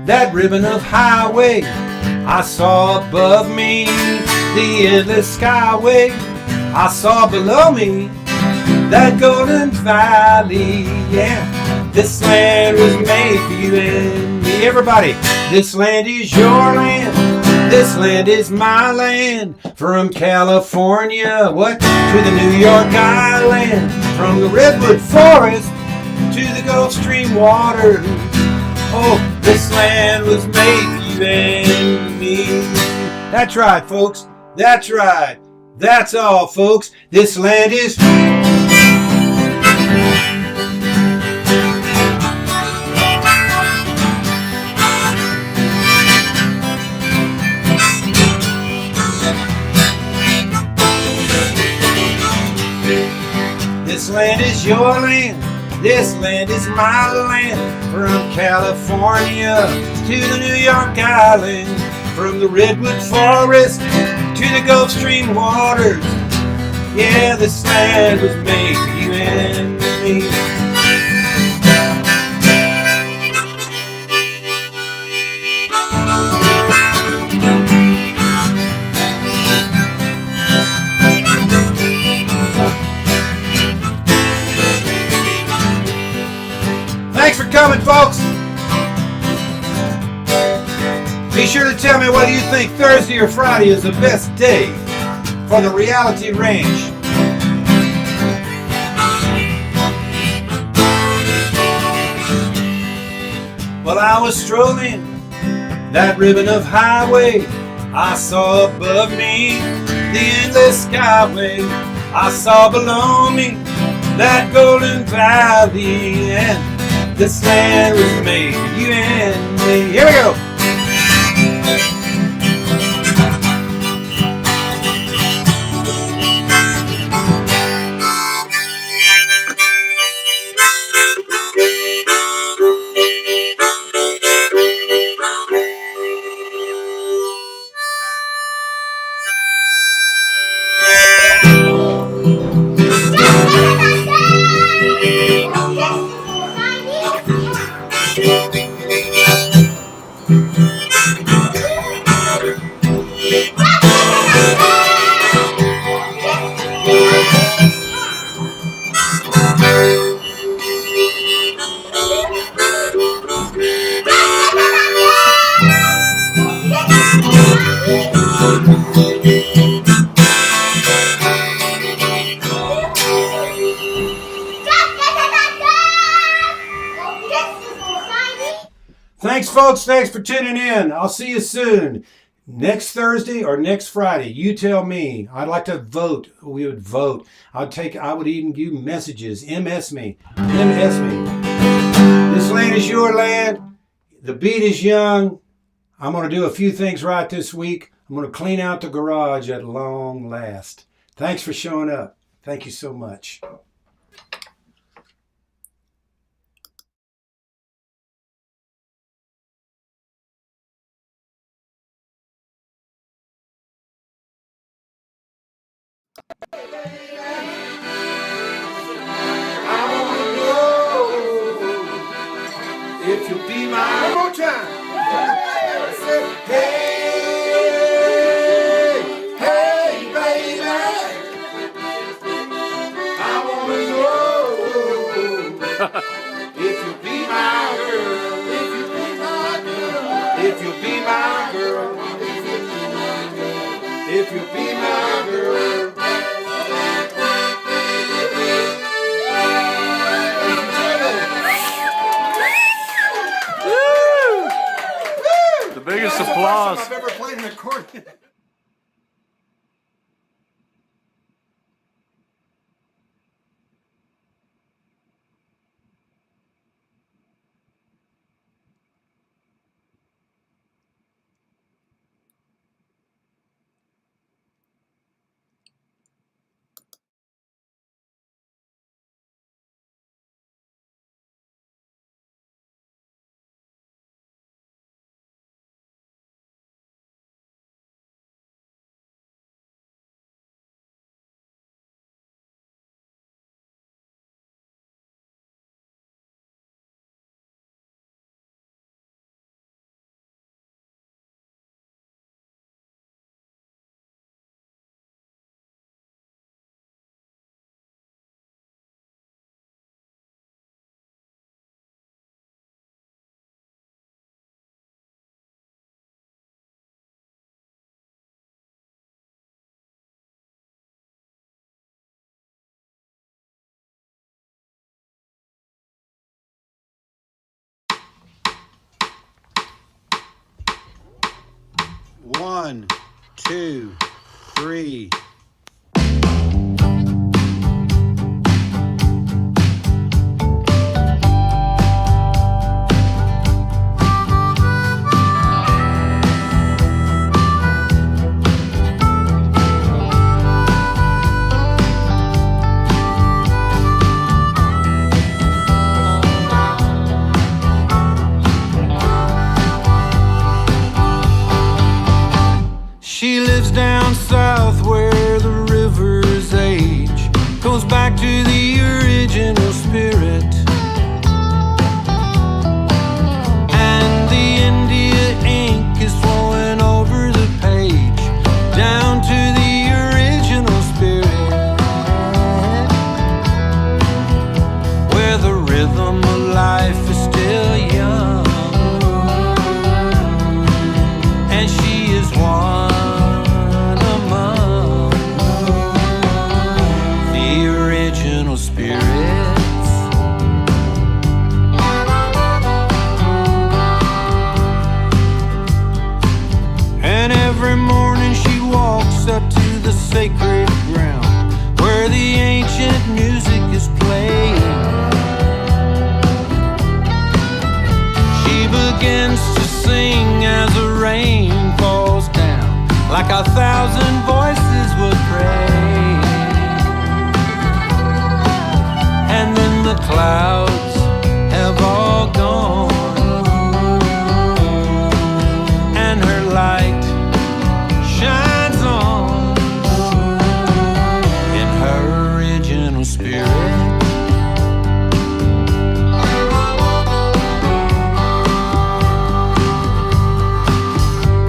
that ribbon of highway, I saw above me the endless skyway. I saw below me that golden valley. Yeah, this land was made for you and me. Everybody, this land is your land. This land is my land. From California, what? To the New York Island. From the Redwood Forest to the Gulf Stream waters. Oh, this land was made for you and me. That's right, folks. That's right. That's all, folks. This land is... This land is your land. This land is my land. From California to the New York Island. From the Redwood Forest to the Gulf Stream waters. Yeah, this land was made for you and me. Thanks for coming, folks. Be sure to tell me whether you think Thursday or Friday is the best day for the Reality Ranch. While I was strolling that ribbon of highway, I saw above me the endless skyway. I saw below me that golden valley, and this land was made for you and me. Here we go. Thanks, folks. Thanks for tuning in. I'll see you soon. Next Thursday or next Friday, you tell me. I'd like to vote. We would vote. I would even give messages. MS me. MS me. This land is your land. The beat is young. I'm going to do a few things right this week. I'm going to clean out the garage at long last. Thanks for showing up. Thank you so much. If you'll be my... One more time. Hey, hey, baby. I want to know if you'll be my girl. If you'll be my girl. If you'll be my girl. If you'll be my girl. Biggest applause I've ever played an accordion. 1, 2, 3. She lives down south where the river's age goes back to the original spirit, and the India ink is flowing over the page down to the original spirit, where the rhythm of life is still young, and she is one spirits. And every morning she walks up to the sacred ground where the ancient music is played. She begins to sing as the rain falls down, like 1,000 voices would pray. And then the clouds have all gone, and her light shines on in her original spirit.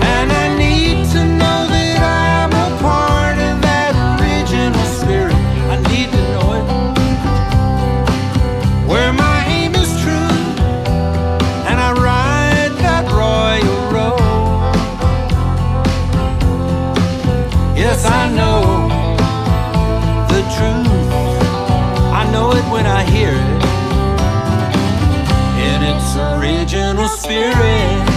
And I need to know that I'm a part of that original spirit. I need to know it. Where my aim is true, and I ride that royal road. Yes, I know the truth. I know it when I hear it in its original spirit.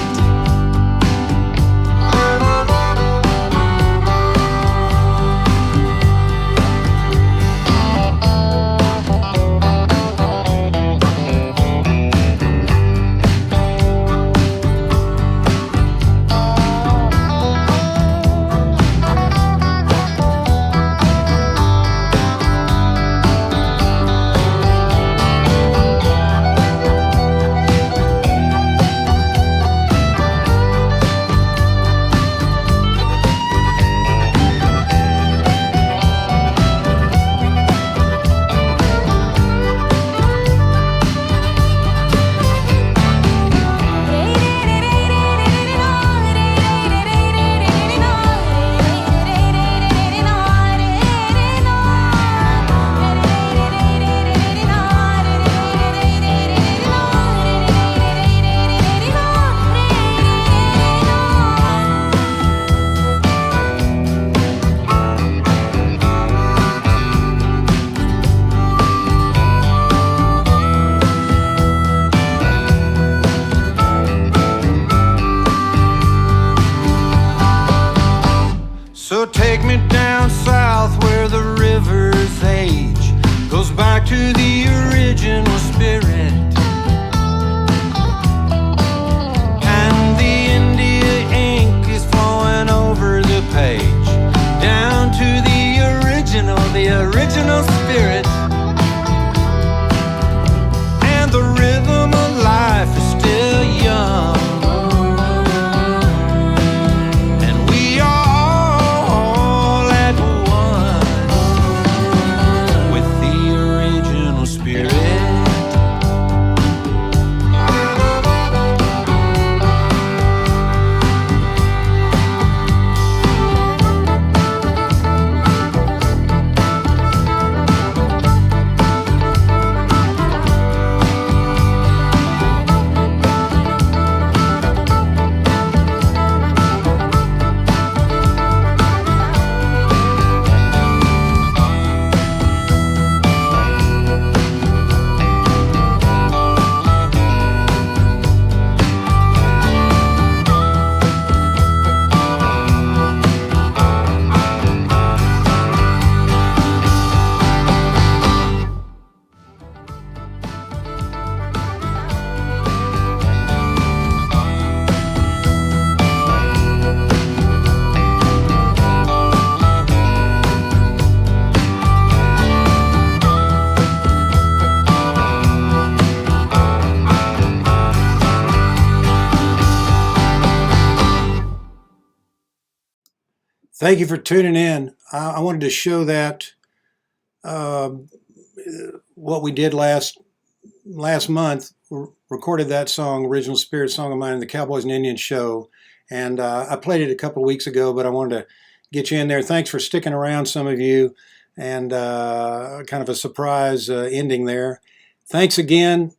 Thank you for tuning in. I wanted to show that uh, what we did last month. Recorded that song, Original Spirit Song of Mine, in the Cowboys and Indians show, and I played it a couple of weeks ago, but I wanted to get you in there. Thanks for sticking around, some of you, and kind of a surprise ending there. Thanks again.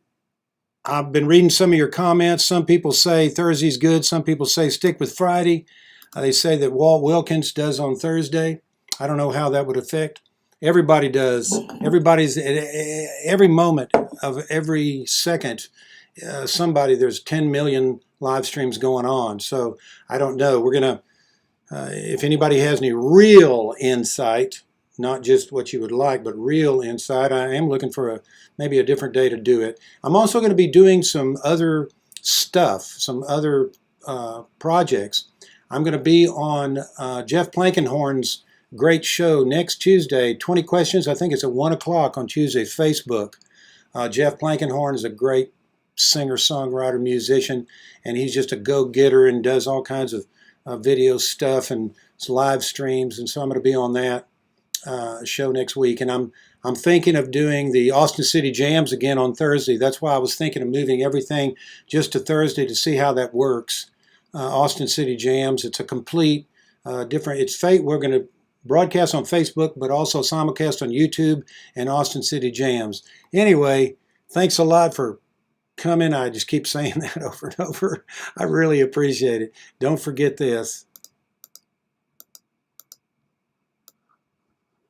I've been reading some of your comments. Some people say Thursday's good. Some people say stick with Friday. They say that Walt Wilkins does on Thursday. I don't know how that would affect. Everybody does. Everybody's at every moment of every second. There's 10 million live streams going on. So I don't know. We're gonna. If anybody has any real insight, not just what you would like, but real insight, I am looking for maybe a different day to do it. I'm also going to be doing some other stuff, some other projects. I'm going to be on Jeff Plankenhorn's great show next Tuesday, 20 Questions. I think it's at 1 o'clock on Tuesday, Facebook. Jeff Plankenhorn is a great singer, songwriter, musician, and he's just a go-getter and does all kinds of video stuff and live streams, and so I'm going to be on that show next week. And I'm thinking of doing the Austin City Jams again on Thursday. That's why I was thinking of moving everything just to Thursday to see how that works. Austin City Jams, it's a complete different, it's fate. We're going to broadcast on Facebook, but also simulcast on YouTube and Austin City Jams. Anyway, thanks a lot for coming. I just keep saying that over and over. I really appreciate it. Don't forget this.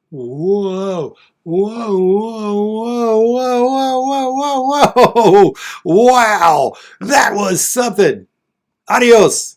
Whoa, whoa, whoa, whoa, whoa, whoa, whoa, whoa, whoa. Wow, that was something. Adios.